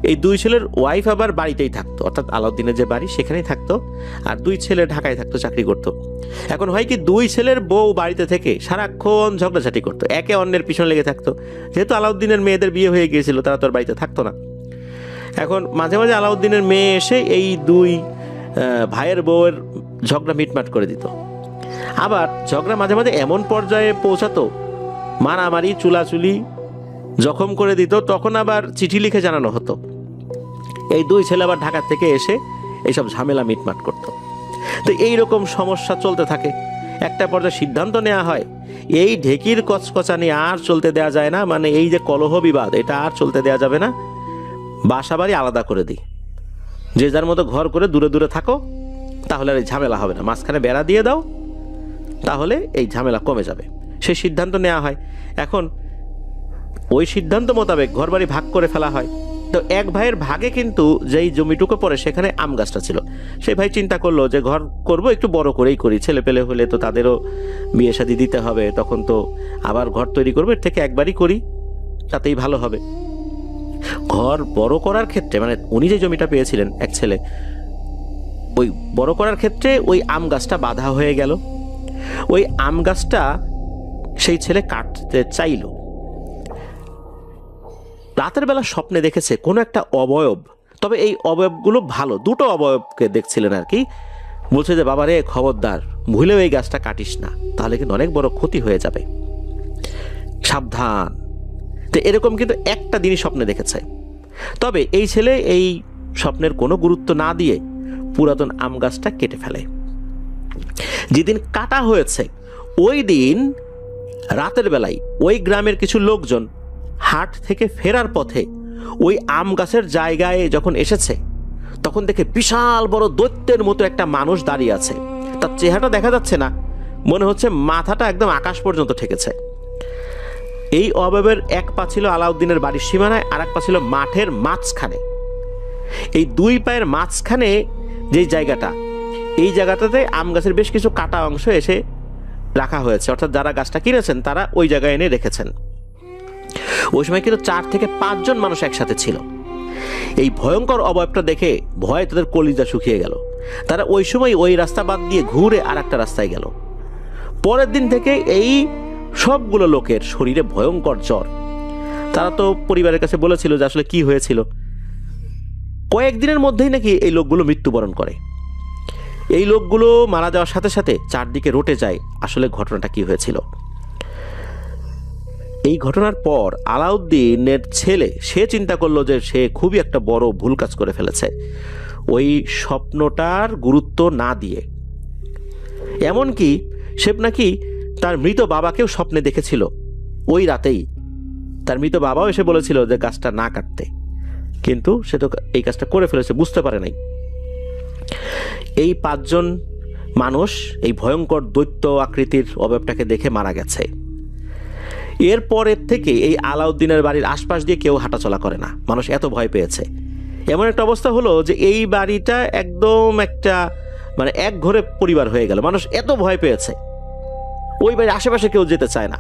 এই দুই ছেলের ওয়াইফ আবার বাড়িতেই থাকতো, অর্থাৎ আলাউদ্দিনের যে বাড়ি সেখানেই থাকতো, আর দুই ছেলে ঢাকায় থাকতো, চাকরি করতো। এখন হয় কি, দুই ছেলের বউ বাড়িতে থেকে সারাক্ষণ ঝগড়াঝাটি করতো, একে অন্যের পিছনে লেগে থাকতো। যেহেতু আলাউদ্দিনের মেয়েদের বিয়ে হয়ে গিয়েছিল, তারা তো আর বাড়িতে থাকতো না। এখন মাঝে মাঝে আলাউদ্দিনের মেয়ে এসে এই দুই ভাইয়ের বউয়ের ঝগড়া মিটমাট করে দিত। আবার ঝগড়া মাঝে মাঝে এমন পর্যায়ে পৌঁছাতো, মারামারি, চুলাচুলি, জখম করে দিত। তখন আবার চিঠি লিখে জানানো হতো। এই দুই ছেলে আবার ঢাকা থেকে এসে এইসব ঝামেলা মিটমাট করত। তো এইরকম সমস্যা চলতে থাকে। একটা পর্যায়ে সিদ্ধান্ত নেওয়া হয়, এই ঢেকির কচকচানি আর চলতে দেওয়া যায় না, মানে এই যে কলহ বিবাদ, এটা আর চলতে দেওয়া যাবে না। বাসা বাড়ি আলাদা করে দিই, যে যার মতো ঘর করে দূরে দূরে থাকো, তাহলে আর এই ঝামেলা হবে না। মাঝখানে বেড়া দিয়ে দাও, তাহলে এই ঝামেলা কমে যাবে। সেই সিদ্ধান্ত নেওয়া হয়। এখন ওই সিদ্ধান্ত মোতাবেক ঘরবাড়ি ভাগ করে ফেলা হয়। তো এক ভাইয়ের ভাগে কিন্তু যেই জমিটুকু পড়ে সেখানে আম গাছটা ছিল। সেই ভাই চিন্তা করলো যে ঘর করব, একটু বড় করেই করি, ছেলে পেলে হলে তো তাদেরও বিয়ে শাদী দিতে হবে, তখন তো আবার ঘর তৈরি করবে, এর থেকে একবারই করি, তাতেই ভালো হবে। ঘর বড় করার ক্ষেত্রে, মানে উনি যে জমিটা পেয়েছিলেন এক ছেলে, ওই বড় করার ক্ষেত্রে ওই আম গাছটা বাধা হয়ে গেল। ওই আম গাছটা সেই ছেলে কাটতে চাইল। রাতের বেলা স্বপ্নে দেখেছে কোনো একটা অবয়ব, তবে এই অবয়বগুলো ভালো, দুটো অবয়বকে দেখছিলেন আর কি। বলছে যে বাবা রে, খবরদার, ভুলেও এই গাছটা কাটিস না, তাহলে কিন্তু অনেক বড় ক্ষতি হয়ে যাবে, সাবধান। তো এরকম কিন্তু একটা দিনই স্বপ্নে দেখেছে। তবে এই ছেলে এই স্বপ্নের কোনো গুরুত্ব না দিয়ে পুরাতন আম গাছটা কেটে ফেলে। যেদিন কাটা হয়েছে ওই দিন রাতের বেলায় ওই গ্রামের কিছু লোকজন হাট থেকে ফেরার পথে ওই আম গাছের জায়গায় যখন এসেছে, তখন দেখে বিশাল বড় দৈত্যের মতো একটা মানুষ দাঁড়িয়ে আছে। তার চেহারাটা দেখা যাচ্ছে না, মনে হচ্ছে মাথাটা একদম আকাশ পর্যন্ত ঠেকেছে। এই অবয়বের এক পা ছিল আলাউদ্দিনের বাড়ির সীমানায়, আর এক পা ছিল মাঠের মাঝখানে। এই দুই পায়ের মাঝখানে যেই জায়গাটা, এই জায়গাটাতে আম গাছের বেশ কিছু কাটা অংশ এসে রাখা হয়েছে, অর্থাৎ যারা গাছটা কিনেছেন তারা ওই জায়গায় এনে রেখেছেন। ওই সময় কিন্তু 4 থেকে 5 জন মানুষ একসাথে ছিল। এই ভয়ঙ্কর অবয়বটা দেখে ভয়ে তাদের কলিজা শুকিয়ে গেল। তারা ওই সময় ওই রাস্তা বাদ দিয়ে ঘুরে আর একটা রাস্তায় গেল। পরের দিন থেকে এই সবগুলো লোকের শরীরে ভয়ঙ্কর জ্বর। তারা তো পরিবারের কাছে বলেছিল যে আসলে কি হয়েছিল। কয়েকদিনের মধ্যেই নাকি এই লোকগুলো মৃত্যুবরণ করে। এই লোকগুলো মারা যাওয়ার সাথে সাথে চারদিকে রটে যায় আসলে ঘটনাটা কি হয়েছিল। এই ঘটনার পর আলাউদ্দিনের ছেলে সে চিন্তা করলো যে সে খুবই একটা বড় ভুল কাজ করে ফেলেছে, ওই স্বপ্নটার গুরুত্ব না দিয়ে। এমনকি সে নাকি তার মৃত বাবাকেও স্বপ্নে দেখেছিল ওই রাতেই। তার মৃত বাবাও এসে বলেছিল যে গাছটা না কাটতে, কিন্তু সে তো এই কাজটা করে ফেলেছে, বুঝতে পারে নাই। এই 5 জন মানুষ এই ভয়ঙ্কর দৈত্য আকৃতির অবয়বটাকে দেখে মারা গেছে। এরপরের থেকে এই আলাউদ্দিনের বাড়ির আশপাশ দিয়ে কেউ হাঁটাচলা করে না, মানুষ এত ভয় পেয়েছে। এমন একটা অবস্থা হলো যে এই বাড়িটা একদম একটা মানে এক ঘরে পরিবার হয়ে গেল, মানুষ এত ভয় পেয়েছে, ওই বাড়ির আশেপাশে কেউ যেতে চায় না,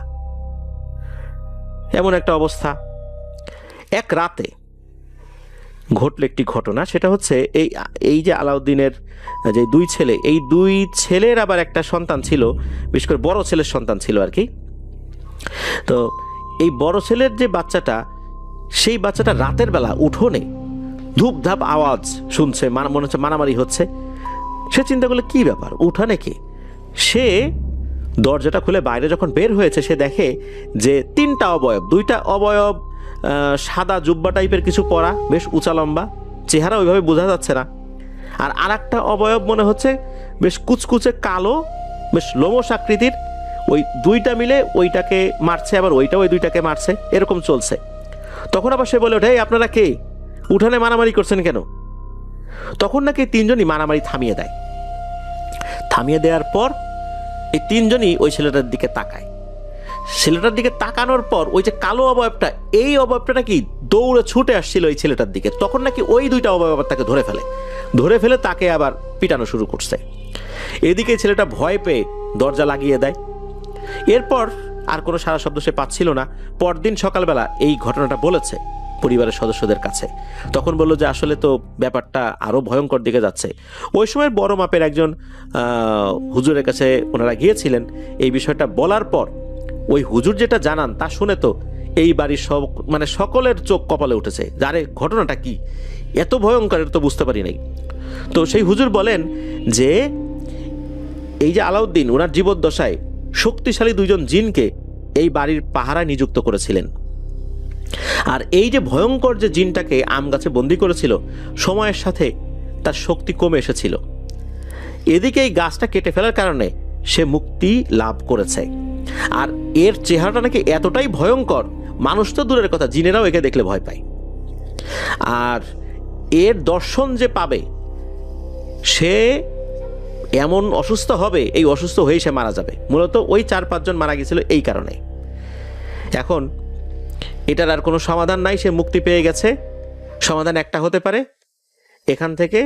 এমন একটা অবস্থা। এক রাতে ঘটল একটি ঘটনা, সেটা হচ্ছে এই যে আলাউদ্দিনের যে দুই ছেলে, এই দুই ছেলের আবার একটা সন্তান ছিল, বিশেষ করে বড় ছেলের সন্তান ছিল আর কি। তো এই বড় ছেলের যে বাচ্চাটা, সেই বাচ্চাটা রাতের বেলা উঠোনে ধূপধাপ আওয়াজ শুনছে, মনে হচ্ছে মারামারি হচ্ছে। সে চিন্তা করলে কী ব্যাপার, উঠানে কি? সে দরজাটা খুলে বাইরে যখন বের হয়েছে, সে দেখে যে তিনটা অবয়ব, দুইটা অবয়ব সাদা জুব্বা টাইপের কিছু পরা, বেশ উঁচা লম্বা, চেহারা ওইভাবে বোঝা যাচ্ছে না। আর একটা অবয়ব মনে হচ্ছে বেশ কুচকুচে কালো, বেশ লোমশ আকৃতির। ওই দুইটা মিলে ওইটাকে মারছে, আবার ওইটা ওই দুইটাকে মারছে, এরকম চলছে। তখন আবার সে বলে ওঠে, আপনারা কে, উঠানে মারামারি করছেন কেন? তখন নাকি তিনজনই মারামারি থামিয়ে দেয়। থামিয়ে দেওয়ার পর এই তিনজনই ওই ছেলেটার দিকে তাকায়। ছেলেটার দিকে তাকানোর পর ওই যে কালো অবয়বটা, এই অবয়বটা নাকি দৌড়ে ছুটে আসছিল ওই ছেলেটার দিকে। তখন নাকি ওই দুইটা অবয়ব তাকে ধরে ফেলে তাকে আবার পিটানো শুরু করছে। এদিকে ছেলেটা ভয় পেয়ে দরজা লাগিয়ে দেয়। এরপর আর কোনো সারা শব্দ সে পাচ্ছিল না। পরদিন সকালবেলা এই ঘটনাটা বলেছে পরিবারের সদস্যদের কাছে। তখন বলল যে আসলে তো ব্যাপারটা আরও ভয়ঙ্কর দিকে যাচ্ছে। ওই সময় বড় মাপের একজন হুজুরের কাছে ওনারা গিয়েছিলেন। এই বিষয়টা বলার পর ওই হুজুর যেটা জানান তা শুনে তো এই বাড়ির সকলের চোখ কপালে উঠেছে। আরে ঘটনাটা কি, এত ভয়ঙ্কর, এটা তো বুঝতে পারি নাই। তো সেই হুজুর বলেন যে এই যে আলাউদ্দিন ওনার জীবদ্দশায় শক্তিশালী দুইজন জিনকে এই বাড়ির পাহারায় নিযুক্ত করেছিলেন। আর এই যে ভয়ঙ্কর যে জিনটাকে আম গাছে বন্দি করেছিল, সময়ের সাথে তার শক্তি কমে এসেছিল। এদিকে এই গাছটা কেটে ফেলার কারণে সে মুক্তি লাভ করেছে। আর এর চেহারাটা নাকি এতটাই ভয়ঙ্কর, মানুষ তো দূরের কথা, জিনেরাও একে দেখলে ভয় পায়। আর এর দর্শন যে পাবে, সে এমন অসুস্থ হবে, এই অসুস্থ হয়েই সে মারা যাবে। মূলত ওই 4-5 জন মারা গেছিল এই কারণে। এখন এটার আর কোনো সমাধান নাই, সে মুক্তি পেয়ে গেছে। সমাধান একটা হতে পারে, এখান থেকে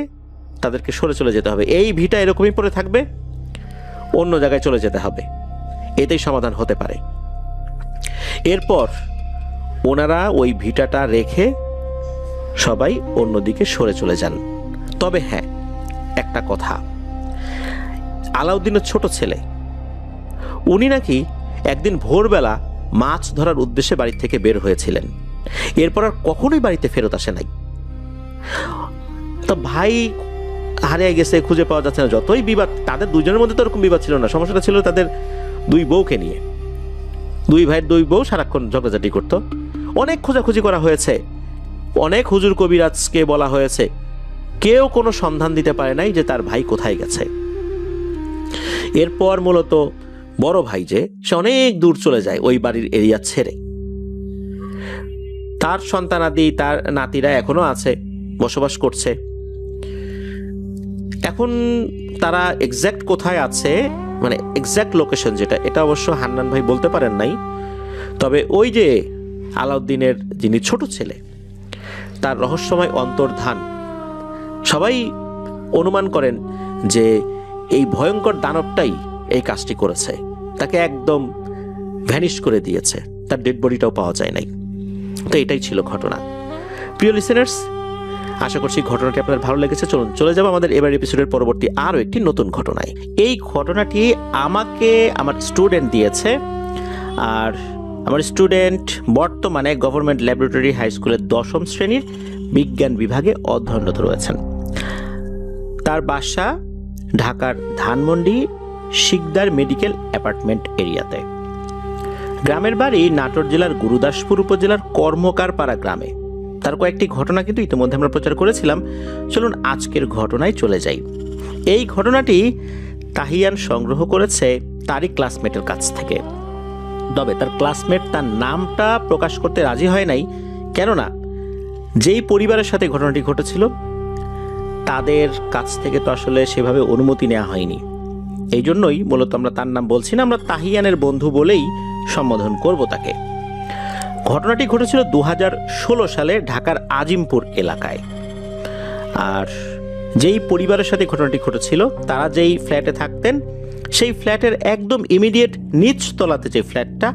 তাদেরকে সরে চলে যেতে হবে। এই ভিটা এরকমই পড়ে থাকবে, অন্য জায়গায় চলে যেতে হবে, এতেই সমাধান হতে পারে। এরপর ওনারা ওই ভিটাটা রেখে সবাই অন্যদিকে সরে চলে যান। তবে হ্যাঁ, একটা কথা, আলাউদ্দিনের ছোট ছেলে উনি নাকি একদিন ভোরবেলা মাছ ধরার উদ্দেশ্যে বাড়ি থেকে বের হয়েছিলেন। এরপর আর কখনোই বাড়িতে ফেরত আসে নাই। তো ভাই হারিয়ে গেছে, খুঁজে পাওয়া যাচ্ছে না। যতই বিবাদ, তাদের দুজনের মধ্যে তো এরকম বিবাদ ছিল না, সমস্যাটা ছিল তাদের দুই বউকে নিয়ে। দুই ভাইয়ের দুই বউ সারাক্ষণ ঝগড়াঝাটি করতো। অনেক খোঁজাখুঁজি করা হয়েছে, অনেক হুজুর কবিরাজকে বলা হয়েছে, কেউ কোনো সন্ধান দিতে পারে নাই যে তার ভাই কোথায় গেছে। এরপর মূলত বড় ভাই যে, সে অনেক দূর চলে যায় ওই বাড়ির এরিয়া ছেড়ে। তার সন্তানাদি, তার নাতিরা এখনো আছে, বসবাস করছে। এখন তারা এক্স্যাক্ট কোথায় আছে, এক্স্যাক্ট লোকেশন যেটা, এটা অবশ্য হান্নান ভাই বলতে পারেন নাই। তবে ওই যে আলাউদ্দিনের যিনি ছোট ছেলে, তার রহস্যময় অন্তর্ধান, সবাই অনুমান করেন যে এই ভয়ঙ্কর দানবটাই এই কাজটি করেছে। তাকে একদম ভ্যানিশ করে দিয়েছে, তার ডেড বডিটাও পাওয়া যায় নাই। তো এটাই ছিল ঘটনা। প্রিয় লিসেনার্স, আশা করছি ঘটনাটি আপনার ভালো লেগেছে। চলুন চলে যাব আমাদের এবার এপিসোডের পরবর্তী আরও একটি নতুন ঘটনায়। এই ঘটনাটি আমাকে আমার স্টুডেন্ট দিয়েছে। আর আমার স্টুডেন্ট বর্তমানে গভর্নমেন্ট ল্যাবরেটরি হাই স্কুলের 10ম শ্রেণীর বিজ্ঞান বিভাগে অধ্যয়নরত রয়েছেন। তার বাসা ঢাকার ধানমন্ডি শিকদার মেডিকেল অ্যাপার্টমেন্ট এরিয়াতে। গ্রামের বাড়ি নাটোর জেলার গুরুদাসপুর উপজেলার কর্মকারপাড়া গ্রামে। তার কয়েকটি ঘটনা কিন্তু ইতিমধ্যে আমরা প্রচার করেছিলাম। চলুন আজকের ঘটনায় চলে যাই। এই ঘটনাটি তাহিয়ান সংগ্রহ করেছে তারই ক্লাসমেটের কাছ থেকে। তবে তার ক্লাসমেট তার নামটা প্রকাশ করতে রাজি হয় নাই, কেননা যেই পরিবারের সাথে ঘটনাটি ঘটেছিল তাদের কাছ থেকে তো আসলে সেভাবে অনুমতি নেওয়া হয়নি। এই জন্যই মূলত আমরা তার নাম বলছি না, আমরা তাহিয়ানের বন্ধু বলেই সম্বোধন করব তাকে। ঘটনাটি ঘটেছিল 2016 সালে ঢাকার আজিমপুর এলাকায়। আর যেই পরিবারের সাথে ঘটনাটি ঘটেছিল, তারা যেই ফ্ল্যাটে থাকতেন, সেই ফ্ল্যাটের একদম ইমিডিয়েট নিচ তলাতে যে ফ্ল্যাটটা,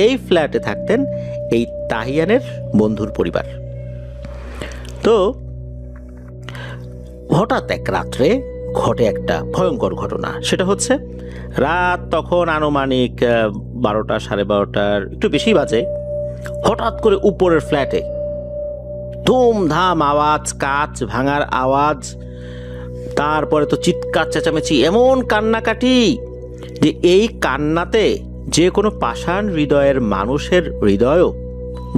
এই ফ্ল্যাটে থাকতেন এই তাহিয়ানের বন্ধুর পরিবার। তো হঠাৎ এক রাত্রে ঘটে একটা ভয়ঙ্কর ঘটনা। সেটা হচ্ছে রাত তখন আনুমানিক 12টা 12:30 একটু বেশি বাজে। হঠাৎ করে উপরের ফ্ল্যাটে ধুমধাম আওয়াজ, কাঁচ ভাঙার আওয়াজ, তারপরে তো চিৎকার চেঁচামেচি, এমন কান্নাকাটি যে এই কান্নাতে যে কোনো পাষাণ হৃদয়ের মানুষের হৃদয়ও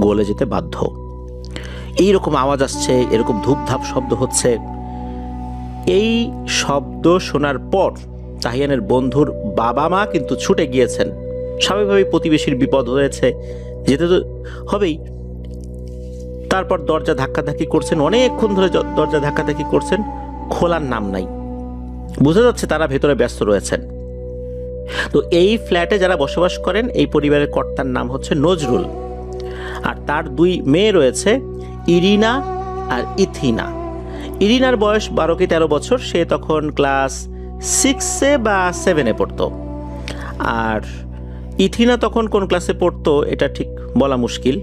গলে যেতে বাধ্য। এইরকম আওয়াজ আসছে, এরকম ধূপধাপ শব্দ হচ্ছে। এই শব্দ শোনার পর তাহিয়ানের বন্ধুর বাবা মা কিন্তু ছুটে গিয়েছেন। স্বাভাবিকভাবেই প্রতিবেশীর বিপদ হয়েছে, যেতে তো হবেই। তারপর দরজা ধাক্কাধাক্কি করছেন, অনেকক্ষণ ধরে দরজা ধাক্কাধাক্কি করছেন, খোলার নাম নাই। বোঝা যাচ্ছে তারা ভেতরে ব্যস্ত রয়েছেন। তো এই ফ্ল্যাটে যারা বসবাস করেন, এই পরিবারের কর্তার নাম হচ্ছে নজরুল, আর তার 2 মেয়ে রয়েছে, ইরিনা আর ইথিনা। ইরিনার বয়স 12 কি 13 বছর, সে তখন ক্লাস 6 বা 7 পড়তো। আর ইথিনা তখন কোন ক্লাসে পড়তো এটা ঠিক বলা মুশকিল,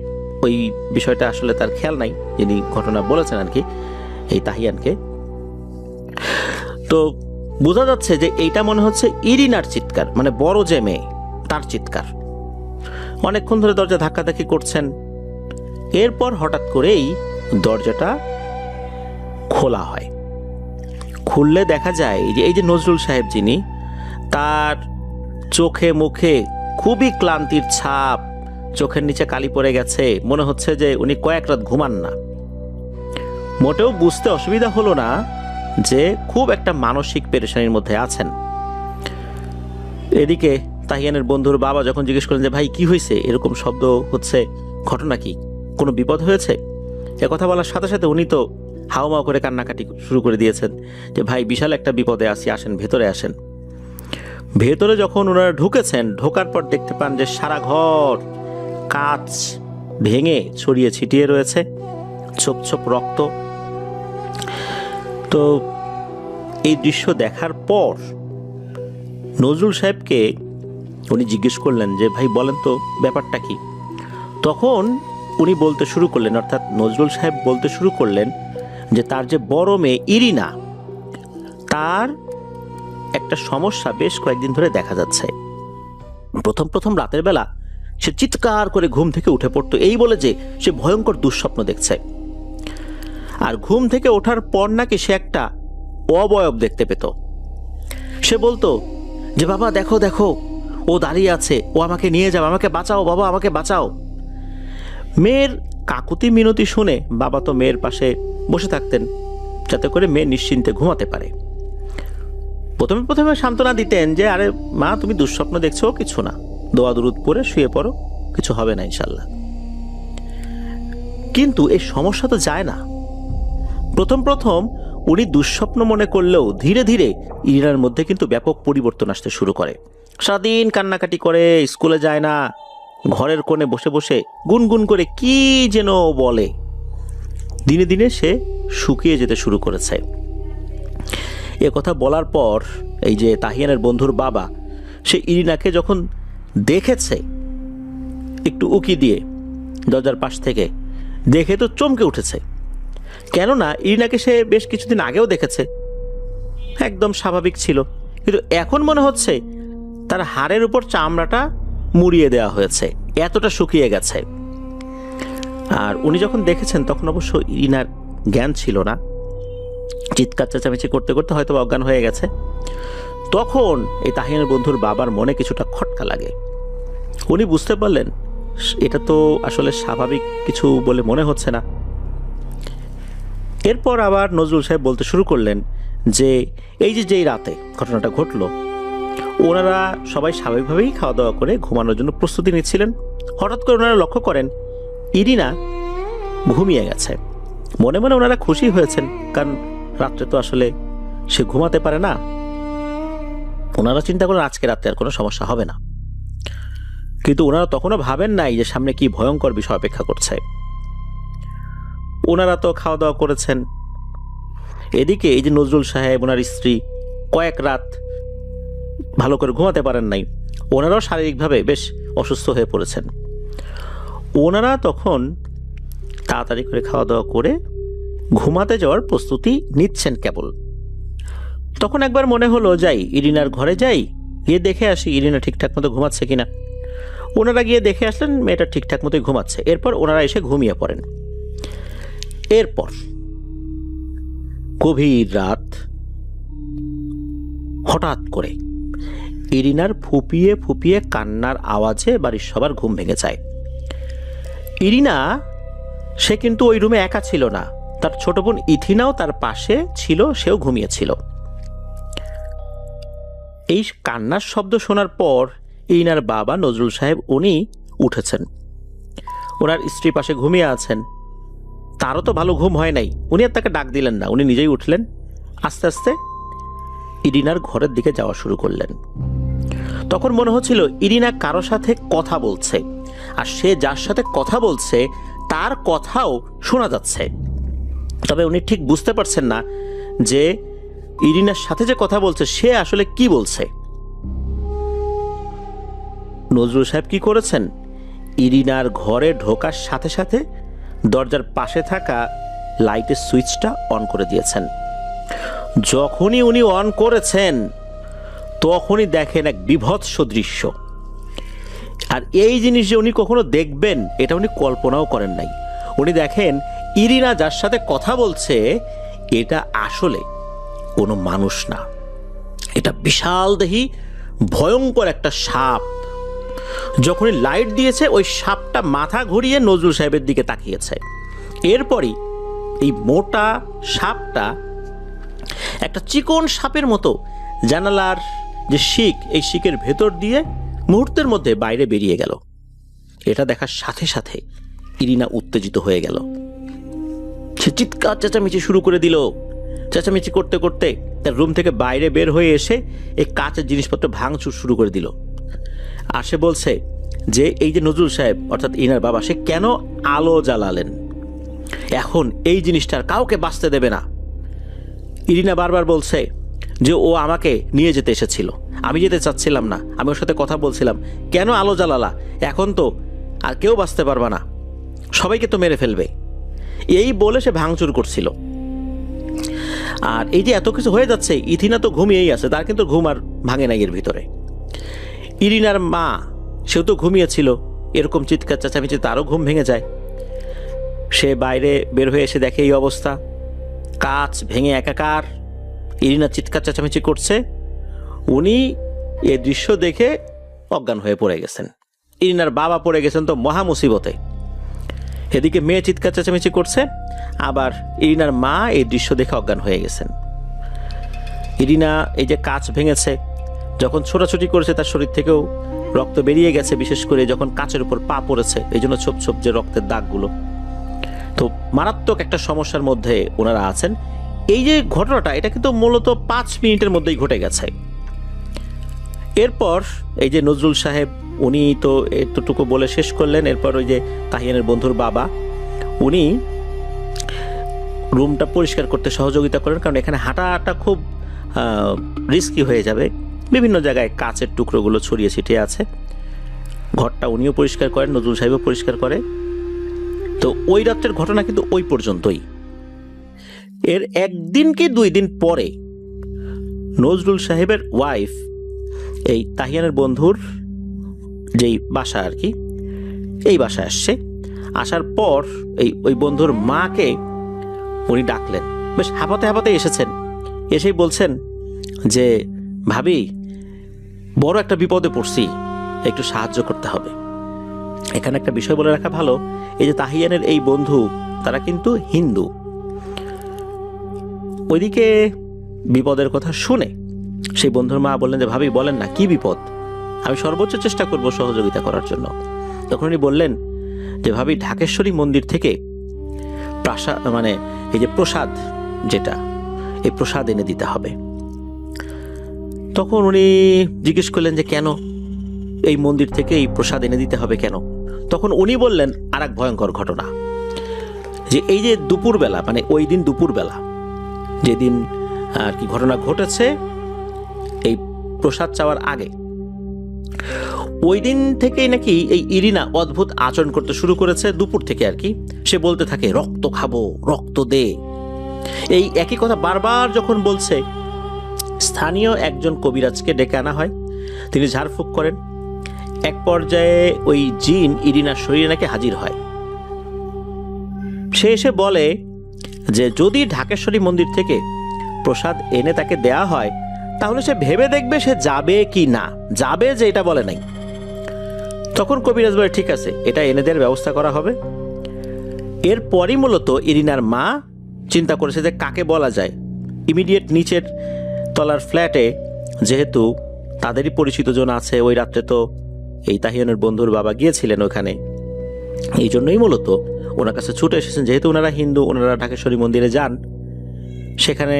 ওই বিষয়টা আসলে তার খেয়াল নাই, যিনি ঘটনা বলেছেন আর কি, এই তাহিয়ানকে। তো বোঝা যাচ্ছে যে এইটা মনে হচ্ছে ইরিনার চিৎকার, মানে বড় যে মেয়ে তার চিৎকার। অনেকক্ষণ ধরে দরজা ধাক্কাধাক্কি করছেন। এরপর হঠাৎ করেই দরজাটা খোলা হয়। খুললে দেখা যায় যে এই যে নজরুল সাহেব যিনি, তার চোখে মুখে খুবই ক্লান্তির ছাপ, চোখের নিচে কালি পড়ে গেছে, মনে হচ্ছে যে উনি কয়েক রাত ঘুমান না। মোটেও বুঝতে অসুবিধা হলো না যে খুব একটা মানসিক পেরেশানির মধ্যে আছেন। এদিকে তাহিয়ানের বন্ধুর বাবা যখন জিজ্ঞেস করলেন যে ভাই কি হয়েছে, এরকম শব্দ হচ্ছে, ঘটনা কি, কোনো বিপদ হয়েছে, এ কথা বলার সাথে সাথে উনি তো হাওমাও করে কান্নাকাটি শুরু করে দিয়েছেন যে ভাই বিশাল একটা বিপদে আছি, আসেন ভেতরে আসেন। ভেতরে যখন ওনারা ঢুকেছেন, ঢোকার পর দেখতে পান যে সারা ঘর কাঁচ ভেঙে ছড়িয়ে ছিটিয়ে রয়েছে, ছোপ ছোপ রক্ত। তো এই দৃশ্য দেখার পর নজরুল সাহেবকে উনি জিজ্ঞেস করলেন যে ভাই বলেন তো ব্যাপারটা কি। তখন উনি বলতে শুরু করলেন, অর্থাৎ নজরুল সাহেব বলতে শুরু করলেন যে তার যে বড় মেয়ে ইরিনা, তার একটা সমস্যা বেশ কয়েকদিন ধরে দেখা যাচ্ছে। প্রথম রাতের বেলা সে চিৎকার করে ঘুম থেকে উঠে পড়তো, এই বলে যে সে ভয়ঙ্কর দুঃস্বপ্ন দেখছে। আর ঘুম থেকে ওঠার পর নাকি সে একটা অবয়ব দেখতে পেত। সে বলতো যে বাবা দেখো দেখো, ও দাঁড়িয়ে আছে, ও আমাকে নিয়ে যাও, আমাকে বাঁচাও বাবা, আমাকে বাঁচাও। মেয়ের কাকুতি মিনতি শুনে বাবা তো মেয়ের পাশে বসে থাকতেন, যাতে করে মেয়ে নিশ্চিন্তে ঘুমাতে পারে। প্রথমে সান্ত্বনা দিতেন যে আরে মা তুমি দুঃস্বপ্ন দেখছো, কিছু না, দোয়া দুরুদ পড়ে শুয়ে পড়ো, কিছু হবে না ইনশাল্লাহ। কিন্তু এই সমস্যা তো যায় না। প্রথম উনি দুঃস্বপ্ন মনে করলেও ধীরে ধীরে ইরিনার মধ্যে কিন্তু ব্যাপক পরিবর্তন আসতে শুরু করে। সারাদিন কান্নাকাটি করে, স্কুলে যায় না, ঘরের কোণে বসে বসে গুনগুন করে কি যেন বলে। দিনে দিনে সে শুকিয়ে যেতে শুরু করেছে। এ কথা বলার পর এই যে তাহিয়ানের বন্ধুর বাবা, সে ইরিনাকে যখন দেখেছে একটু উকি দিয়ে দরজার পাশ থেকে, দেখে তো চমকে উঠেছে। কেননা ইরিনাকে সে বেশ কিছুদিন আগেও দেখেছে, একদম স্বাভাবিক ছিল, কিন্তু এখন মনে হচ্ছে তার হাড়ের উপর চামড়াটা মুড়িয়ে দেওয়া হয়েছে, এতটা শুকিয়ে গেছে। আর উনি যখন দেখেছেন তখন অবশ্য ইরিনার জ্ঞান ছিল না, চিৎকার চেঁচামেচি করতে করতে হয়তো অজ্ঞান হয়ে গেছে। তখন এই তাহিয়ানের বন্ধুর বাবার মনে কিছুটা খটকা লাগে। উনি বুঝতে পারলেন এটা তো আসলে স্বাভাবিক কিছু বলে মনে হচ্ছে না। এরপর আবার নজরুল সাহেব বলতে শুরু করলেন যে এই যে যেই রাতে ঘটনাটা ঘটলো, ওনারা সবাই স্বাভাবিকভাবেই খাওয়া দাওয়া করে ঘুমানোর জন্য প্রস্তুতি নিচ্ছিলেন। হঠাৎ করে ওনারা লক্ষ্য করেন ইরিনা ঘুমিয়ে গেছে। মনে মনে ওনারা খুশি হয়েছেন, কারণ রাত্রে তো আসলে সে ঘুমাতে পারে না। ওনারা চিন্তা করলেন আজকে রাত্রে আর কোনো সমস্যা হবে না। কিন্তু ওনারা তখনও ভাবেন নাই যে সামনে কি ভয়ঙ্কর বিষয় অপেক্ষা করছে। ওনারা তো খাওয়া দাওয়া করেছেন, এদিকে এই যে নজরুল সাহেব, ওনার স্ত্রী কয়েক রাত ভালো করে ঘুমাতে পারেন নাই, ওনারাও শারীরিকভাবে বেশ অসুস্থ হয়ে পড়েছেন। ওনারা তখন তাড়াতাড়ি করে খাওয়া দাওয়া করে ঘুমাতে যাওয়ার প্রস্তুতি নিচ্ছেন কেবল। তখন একবার মনে হলো যাই ইরিনার ঘরে যাই, গিয়ে দেখে আসি ইরিনা ঠিকঠাক মতো ঘুমাচ্ছে কিনা। ওনারা গিয়ে দেখে আসলেন মেয়েটা ঠিকঠাক মতোই ঘুমাচ্ছে। এরপর ওনারা এসে ঘুমিয়ে পড়েন। এরপর গভীর রাত, হঠাৎ করে ইরিনার ফুপিয়ে ফুপিয়ে কান্নার আওয়াজে বাড়ির সবার ঘুম ভেঙে যায়। ইরিনা সে কিন্তু ওই রুমে একা ছিল না, তার ছোট বোন ইথিনাও তার পাশে ছিল, সেও ঘুমিয়েছিল। এই কান্নার শব্দ শোনার পর ইরিনার বাবা নজরুল সাহেব উনি উঠেছেন। ওনার স্ত্রী পাশে ঘুমিয়ে আছেন, তারও তো ভালো ঘুম হয় নাই। উনি আর তাকে ডাক দিলেন না, উনি নিজেই উঠলেন, আস্তে আস্তে ইরিনার ঘরের দিকে যাওয়া শুরু করলেন। তখন মনে হচ্ছিল ইরিনা কারো সাথে কথা বলছে, আর সে যার সাথে কথা বলছে তার কথাও শোনা যাচ্ছে। তবে উনি ঠিক বুঝতে পারছেন না যে ইরিনার সাথে যে কথা বলছে সে আসলে কি বলছে। নজরুল সাহেব কি করেছেন, ইরিনার ঘরে ঢোকার সাথে সাথে দরজার পাশে থাকা লাইটের সুইচটা অন করে দিয়েছেন। যখনই উনি অন করেছেন তখনই দেখেন এক বিভৎস দৃশ্য। আর এই জিনিস যে উনি কখনো দেখবেন এটা উনি কল্পনাও করেন নাই। উনি দেখেন ইরিনা যার সাথে কথা বলছে এটা আসলে কোনো মানুষ না, এটা বিশাল দেহী ভয়ঙ্কর একটা সাপ। যখনই লাইট দিয়েছে ওই সাপটা মাথা ঘুরিয়ে নজরুল সাহেবের দিকে তাকিয়েছে। এরপরই এই মোটা সাপটা একটা চিকন সাপের মতো জানালার যে শিক, এই শিকের ভেতর দিয়ে মুহূর্তের মধ্যে বাইরে বেরিয়ে গেল। এটা দেখার সাথে সাথে ইরিনা উত্তেজিত হয়ে গেল। সে চিৎকার চেঁচামেচি শুরু করে দিল। চেঁচামেচি করতে করতে তার রুম থেকে বাইরে বের হয়ে এসে এই কাঁচের জিনিসপত্র ভাঙচুর শুরু করে দিল। আর সে বলছে যে এই যে নজরুল সাহেব অর্থাৎ ইনার বাবা, সে কেন আলো জ্বালালেন, এখন এই জিনিসটার কাউকে বাঁচতে দেবে না। ইরিনা বারবার বলছে যে ও আমাকে নিয়ে যেতে এসেছিল, আমি যেতে চাচ্ছিলাম না, আমি ওর সাথে কথা বলছিলাম, কেন আলো জ্বালালা, এখন তো আর কেউ বাঁচতে পারবে না, সবাইকে তো মেরে ফেলবে। এই বলে সে ভাঙচুর করছিল। আর এই যে এত কিছু হয়ে যাচ্ছে, ইথিনা তো ঘুমিয়েই আছে, তার কিন্তু ঘুম আর ভাঙে নাই এর ভিতরে। ইরিনার মা সেও তো ঘুমিয়েছিল, এরকম চিৎকার চেঁচামেচি তারও ঘুম ভেঙে যায়। সে বাইরে বের হয়ে এসে দেখে এই অবস্থা, কাঁচ ভেঙে একাকার, ইরিনা চিৎকার চেঁচামেচি করছে। উনি এ দৃশ্য দেখে অজ্ঞান হয়ে পড়ে গেছেন। ইরিনার বাবা পড়ে গেছেন তো মহা মুসিবতে। এদিকে মেয়ে চিৎকার চেঁচামেচি করছে, আবার ইরিনার মা এই দৃশ্য দেখে অজ্ঞান হয়ে গেছেন। ইরিনা এই যে কাঁচ ভেঙেছে, যখন ছোটাছুটি করেছে তার শরীর থেকেও রক্ত বেরিয়ে গেছে, বিশেষ করে যখন কাঁচের উপর পা পড়েছে, এই জন্য ছোপ ছোপ যে রক্তের দাগগুলো। তো মারাত্মক একটা সমস্যার মধ্যে ওনারা আছেন। এই যে ঘটনাটা, এটা কিন্তু মূলত 5 মিনিটের মধ্যেই ঘটে গেছে। এরপর এই যে নজরুল সাহেব উনি তো এতটুকু বলে শেষ করলেন। এরপর ওই যে তাহিয়ানের বন্ধুর বাবা উনি রুমটা পরিষ্কার করতে সহযোগিতা করেন, কারণ এখানে হাঁটাটা খুব রিস্কি হয়ে যাবে। বিভিন্ন জায়গায় কাঁচের টুকরোগুলো ছড়িয়ে ছিটিয়ে আছে। ঘরটা উনিও পরিষ্কার করেন, নজরুল সাহেবও পরিষ্কার করে। তো ওই রাত্রের ঘটনা কিন্তু ওই পর্যন্তই। এর একদিন কি 2 দিন পরে নজরুল সাহেবের ওয়াইফ এই তাহিয়ানের বন্ধুর যেই বাসা আর কি, এই বাসায় আসছে। আসার পর ওই বন্ধুর মাকে উনি ডাকলেন, বেশ হাঁপাতে হাঁপাতে এসেছেন। এসেই বলছেন যে ভাবি, বড় একটা বিপদে পড়ছি, একটু সাহায্য করতে হবে। এখানে একটা বিষয় বলে রাখা ভালো, এই যে তাহিয়ানের এই বন্ধু তারা কিন্তু হিন্দু। ওইদিকে বিপদের কথা শুনে সেই বন্ধুর মা বললেন যে ভাবি বলেন না কি বিপদ, আমি সর্বোচ্চ চেষ্টা করব সহযোগিতা করার জন্য। তখন উনি বললেন যে ভাবি, ঢাকেশ্বরী মন্দির থেকে এই যে প্রসাদ, যেটা এই প্রসাদ এনে দিতে হবে। তখন উনি জিজ্ঞেস করলেন যে কেন এই মন্দির থেকে এই প্রসাদ এনে দিতে হবে কেন? তখন উনি বললেন আর এক ভয়ঙ্কর ঘটনা, যে এই যে দুপুরবেলা, মানে ওই দিন দুপুরবেলা যেদিন আর কি ঘটনা ঘটেছে, এই প্রসাদ চাওয়ার আগে, ওই দিন থেকেই নাকি এই ইরিনা অদ্ভুত আচরণ করতে শুরু করেছে। দুপুর থেকে আর কি সে বলতে থাকে রক্ত খাবো, রক্ত দে, এই একই কথা বারবার যখন বলছে, স্থানীয় একজন কবিরাজকে ডেকে আনা হয়। তিনি ঝাড়ফুঁক করেন। এক পর্যায়ে ওই জিন ইরিনার শরীরে নাকি হাজির হয়। সে এসে বলে যে যদি ঢাকেশ্বরী মন্দির থেকে প্রসাদ এনে তাকে দেয়া হয় তাহলে সে ভেবে দেখবে সে যাবে কি না, যাবে যে এটা বলে নাই। তখন কবিরাজ বলে ঠিক আছে, এটা এনে দেওয়ার ব্যবস্থা করা হবে। এরপরই মূলত ইরিনার মা চিন্তা করেছে যে কাকে বলা যায়। ইমিডিয়েট নিচের তলার ফ্ল্যাটে যেহেতু তাদেরই পরিচিত জন আছে, ওই রাত্রে তো এই তাহিয়ানের বন্ধুর বাবা গিয়েছিলেন ওখানে, এই জন্যই মূলত ওনার কাছে ছুটে এসেছেন। যেহেতু ওনারা হিন্দু, ওনারা ঢাকেশ্বরী মন্দিরে যান, সেখানে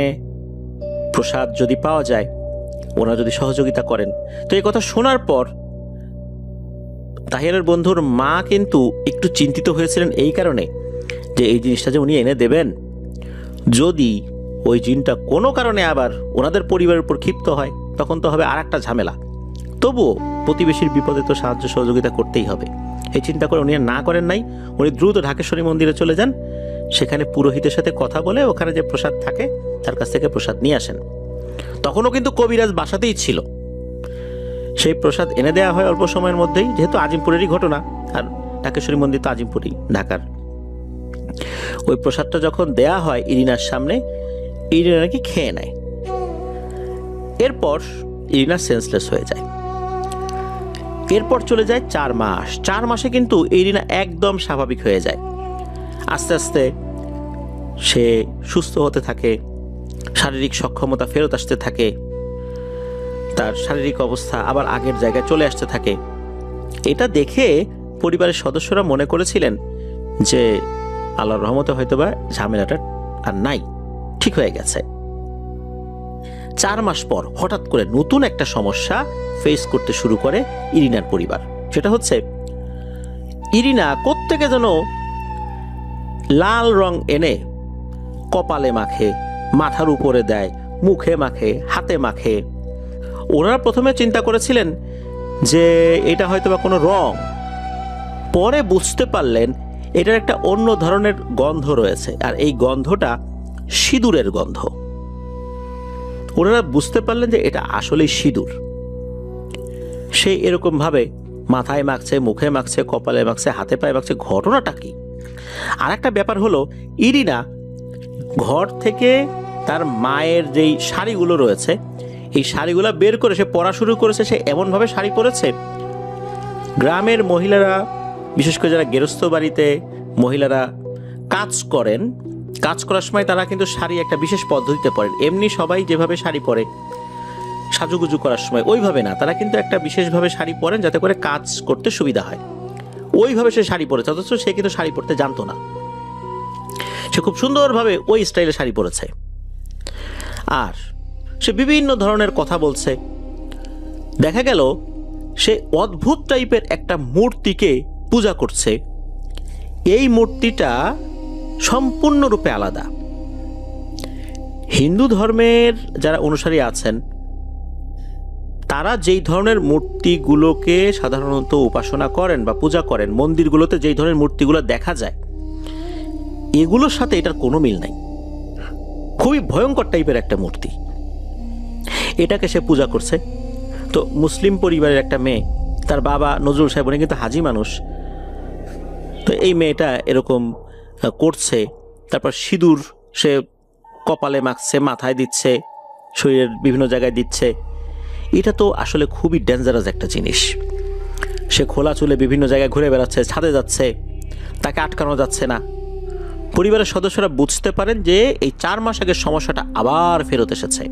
প্রসাদ যদি পাওয়া যায় ওনারা যদি সহযোগিতা করেন। তো এই কথা শোনার পর তাহিয়ানের বন্ধুর মা কিন্তু একটু চিন্তিত হয়েছিলেন এই কারণে যে এই জিনিসটা যে উনি এনে দেবেন, যদি ওই জিনটা কোনো কারণে আবার ওনাদের পরিবারের উপর ক্ষিপ্ত হয় তখন তো হবে আর একটা ঝামেলা। তবুও প্রতিবেশীর বিপদে তো সাহায্য সহযোগিতা করতেই হবে, এই চিন্তা করে উনি না করেন নাই। উনি দ্রুত ঢাকেশ্বরী মন্দিরে চলে যান, সেখানে পুরোহিতের সাথে কথা বলে ওখানে যে প্রসাদ থাকে তার কাছ থেকে প্রসাদ নিয়ে আসেন। তখনও কিন্তু কবিরাজ বাসাতেই ছিল। সেই প্রসাদ এনে দেওয়া হয় অল্প সময়ের মধ্যেই, যেহেতু আজিমপুরেরই ঘটনা, আর ঢাকেশ্বরী মন্দির তো আজিমপুরেই, ঢাকার। ওই প্রসাদটা যখন দেয়া হয় ইরিনার সামনে, ইরিনা নাকি খেয়ে নেয়। এরপর ইরিনা সেন্সলেস হয়ে যায়। এরপর চলে যায় 4 মাস। 4 মাসে কিন্তু ইরিনা একদম স্বাভাবিক হয়ে যায়। আস্তে আস্তে সে সুস্থ হতে থাকে, শারীরিক সক্ষমতা ফেরত আসতে থাকে, তার শারীরিক অবস্থা আবার আগের জায়গায় চলে আসতে থাকে। এটা দেখে পরিবারের সদস্যরা মনে করেছিলেন যে আল্লাহর রহমতে হয়তোবা ঝামেলাটা আর নাই, ঠিক হয়ে গেছে। 4 মাস পর হঠাৎ করে নতুন একটা সমস্যা ফেস করতে শুরু করে ইরিনার পরিবার। সেটা হচ্ছে ইরিনা কোত্থেকে যেন লাল রং এনে কপালে মাখে, মাথার উপরে দেয়, মুখে মাখে, হাতে মাখে। ওনারা প্রথমে চিন্তা করেছিলেন যে এটা হয়তোবা কোনো রং, পরে বুঝতে পারলেন এটার একটা অন্য ধরনের গন্ধ রয়েছে, আর এই গন্ধটা সিঁদুরের গন্ধ। ওনারা বুঝতে পারলেন যে এটা আসলেই সিঁদুর। সে এরকম ভাবে মাথায় মাখছে, মুখে মাখছে, কপালে মাখছে, হাতে পায়ে মাখছে। ঘটনাটা কি? আর একটা ব্যাপার হলো, ইরিনা ঘর থেকে তার মায়ের যেই শাড়িগুলো রয়েছে এই শাড়িগুলো বের করে সে পরা শুরু করেছে। সে এমনভাবে শাড়ি পরেছে, গ্রামের মহিলারা, বিশেষ করে যারা গেরস্থ বাড়িতে মহিলারা কাজ করেন, কাজ করার সময় তারা কিন্তু শাড়ি একটা বিশেষ পদ্ধতিতে পরেন। এমনি সবাই যেভাবে শাড়ি পরে সাজুগুজু করার সময়, ওইভাবে না, তারা কিন্তু একটা বিশেষভাবে শাড়ি পরেন যাতে করে কাজ করতে সুবিধা হয়। ওইভাবে সে শাড়ি পরেছে, অথচ সে কিন্তু শাড়ি পরতে জানতো না। সে খুব সুন্দরভাবে ওই স্টাইলে শাড়ি পরেছে, আর সে বিভিন্ন ধরনের কথা বলছে। দেখা গেল সে অদ্ভুত টাইপের একটা মূর্তিকে পূজা করছে। এই মূর্তিটা সম্পূর্ণরূপে আলাদা। হিন্দু ধর্মের যারা অনুসারী আছেন তারা যেই ধরনের মূর্তিগুলোকে সাধারণত উপাসনা করেন বা পূজা করেন, মন্দিরগুলোতে যেই ধরনের মূর্তিগুলো দেখা যায়, এগুলোর সাথে এটার কোনো মিল নাই। খুবই ভয়ঙ্কর টাইপের একটা মূর্তি, এটাকে সে পূজা করছে। তো মুসলিম পরিবারের একটা মেয়ে, তার বাবা নজরুল সাহেব উনি কিন্তু হাজি মানুষ, তো এই মেয়েটা এরকম করছে। তারপর সিঁদুর সে কপালে মাখছে, মাথায় দিচ্ছে, শরীরের বিভিন্ন জায়গায় দিচ্ছে। এটা তো আসলে খুবই ডেঞ্জারাস একটা জিনিস। সে খোলা চুলে বিভিন্ন জায়গায় ঘুরে বেড়াচ্ছে, ছাদে যাচ্ছে, তাকে আটকানো যাচ্ছে না। পরিবারের সদস্যরা বুঝতে পারেন যে এই 4 মাস আগের সমস্যাটা আবার ফেরত এসেছে।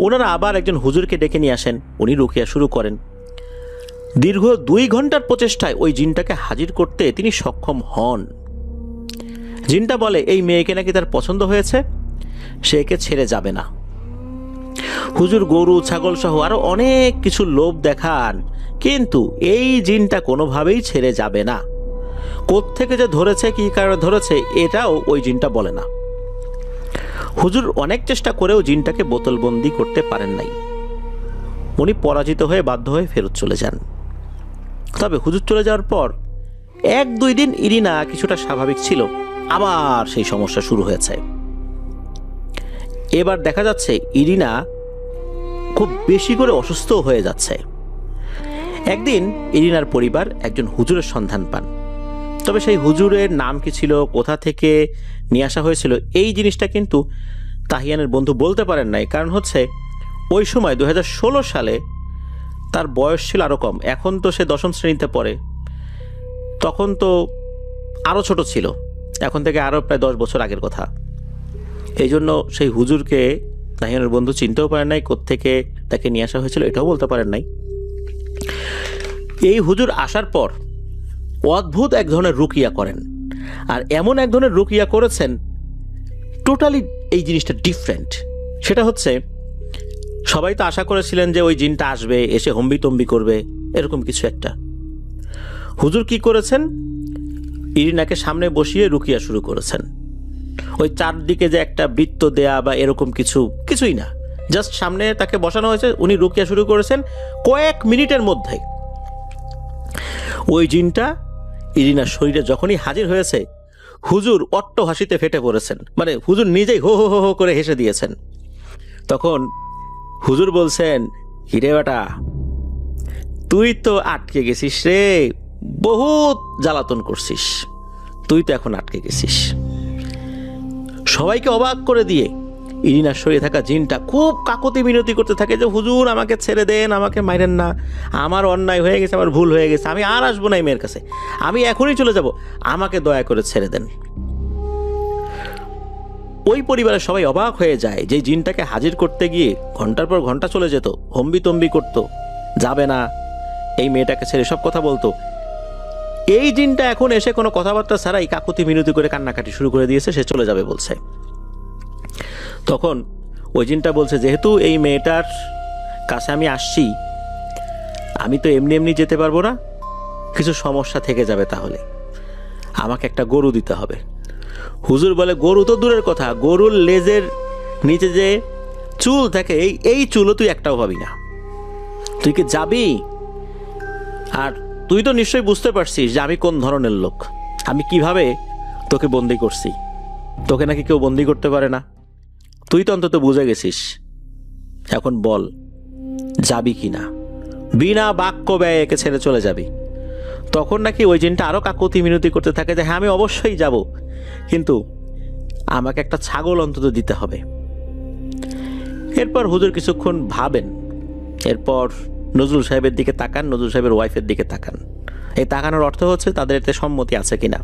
ওনারা আবার একজন হুজুরকে ডেকে নিয়ে আসেন, উনি রুকিয়া শুরু করেন। দীর্ঘ 2 ঘন্টার প্রচেষ্টায় ওই জিনটাকে হাজির করতে তিনি সক্ষম হন। জিনটা বলে এই মেয়েকে নাকি তার পছন্দ হয়েছে, সে একে ছেড়ে যাবে না। হুজুর গরু, ছাগল সহ আরো অনেক কিছু লোভ দেখান, কিন্তু এই জিনটা কোনোভাবেই ছেড়ে যাবে না। কোত্থেকে যে ধরেছে, কি কারণে ধরেছে, এটাও ওই জিনটা বলে না। হুজুর অনেক চেষ্টা করেও জিনটাকে বোতলবন্দি করতে পারেন নাই। উনি পরাজিত হয়ে বাধ্য হয়ে ফেরত চলে যান। তবে হুজুর চলে যাওয়ার পর 1-2 দিন ইরিনা কিছুটা স্বাভাবিক ছিল, আবার সেই সমস্যা শুরু হয়েছে। এবার দেখা যাচ্ছে ইরিনা খুব বেশি করে অসুস্থ হয়ে যাচ্ছে। একদিন ইরিনার পরিবার একজন হুজুরের সন্ধান পান। তবে সেই হুজুরের নাম কি ছিল, কোথা থেকে নিয়ে আসা হয়েছিল, এই জিনিসটা কিন্তু তাহিয়ানের বন্ধু বলতে পারেন নাই। কারণ হচ্ছে ওই সময় 2016 সালে তার বয়স ছিল আরও কম। এখন তো সে 10ম শ্রেণীতে পড়ে, তখন তো আরও ছোট ছিল, এখন থেকে আরও প্রায় 10 বছর আগের কথা। এই জন্য সেই হুজুরকে তাহিয়ানের বন্ধু চিনতেও পারেন নাই, কোত্থেকে তাকে নিয়ে আসা হয়েছিল এটাও বলতে পারেন নাই। এই হুজুর আসার পর অদ্ভুত এক ধরনের রুকিয়া করেন, আর এমন এক ধরনের রুকিয়া করেছেন টোটালি এই জিনিসটা ডিফারেন্ট। সেটা হচ্ছে সবাই তো আশা করেছিলেন যে ওই জিনটা আসবে, এসে হম্বিতম্বি করবে, এরকম কিছু একটা। হুজুর কি করেছেন, ইরিনাকে সামনে বসিয়ে রুকিয়া শুরু করেছেন। ওই চারদিকে যে একটা বৃত্ত দেয়া বা এরকম কিছুই না, জাস্ট সামনে তাকে বসানো হয়েছে, উনি রুকিয়া শুরু করেছেন। কয়েক মিনিটের মধ্যে ওই জিনটা ইরিনার শরীরে যখনই হাজির হয়েছে, হুজুর অট্ট হাসিতে ফেটে পড়েছেন, মানে হুজুর নিজেই হো হো হো করে হেসে দিয়েছেন। তখন হুজুর বলছেন, হিরে বেটা, তুই তো আটকে গেছিস রে, বহুত জ্বালাতন করছিস, তুই তো এখন আটকে গেছিস। সবাইকে অবাক করে দিয়ে ইরিনার শরীরে থাকা জিনটা খুব কাকুতি মিনতি করতে থাকে যে হুজুর আমাকে ছেড়ে দেন, আমাকে মাইরেন না, আমার অন্যায় হয়ে গেছে, আমার ভুল হয়ে গেছে, আমি আর আসবো না এই মেয়ের কাছে, আমি এখনই চলে যাব, আমাকে দয়া করে ছেড়ে দেন। ওই পরিবারের সবাই অবাক হয়ে যায় যে জিনটাকে হাজির করতে গিয়ে ঘন্টার পর ঘন্টা চলে যেত, হম্বিতম্বি করতো, যাবে না, এই মেয়েটাকে ছেড়ে সব কথা বলতো। এই জিনটা এখন এসে কোনো কথাবার্তা ছাড়াই কাকুতি মিনতি করে কান্নাকাটি শুরু করে দিয়েছে, সে চলে যাবে বলছে। তখন ওই জিনটা বলছে, যেহেতু এই মেয়েটার কাছে আমি আসছি, আমি তো এমনি এমনি যেতে পারবো না, কিছু সমস্যা থেকে যাবে, তাহলে আমাকে একটা গরু দিতে হবে। হুজুর বলে, গরু তো দূরের কথা, গরুর লেজের নিচে যে চুল থাকে, এই চুলও তুই একটাও পাবি না, তুই কি যাবি? আর তুই তো নিশ্চয়ই বুঝতে পারছিস যে আমি কোন ধরনের লোক, আমি কিভাবে তোকে বন্দি করছি, তোকে নাকি কেউ বন্দি করতে পারে না, তুই তো অন্তত বুঝে গেছিস, এখন বল যাবি কি না, বিনা বাক্য ব্যয়ে একে ছেড়ে চলে যাবি। তখন নাকি ওই জিনটা আরও কাকুতি মিনতি করতে থাকে যে হ্যাঁ আমি অবশ্যই যাব, কিন্তু আমাকে একটা ছাগল অন্তত দিতে হবে। এরপর হুজুর কিছুক্ষণ ভাবেন, এরপর নজরুল সাহেবের দিকে তাকান, নজরুল সাহেবের ওয়াইফের দিকে তাকান। এই তাকানোর অর্থ হচ্ছে তাদের এতে সম্মতি আছে কিনা।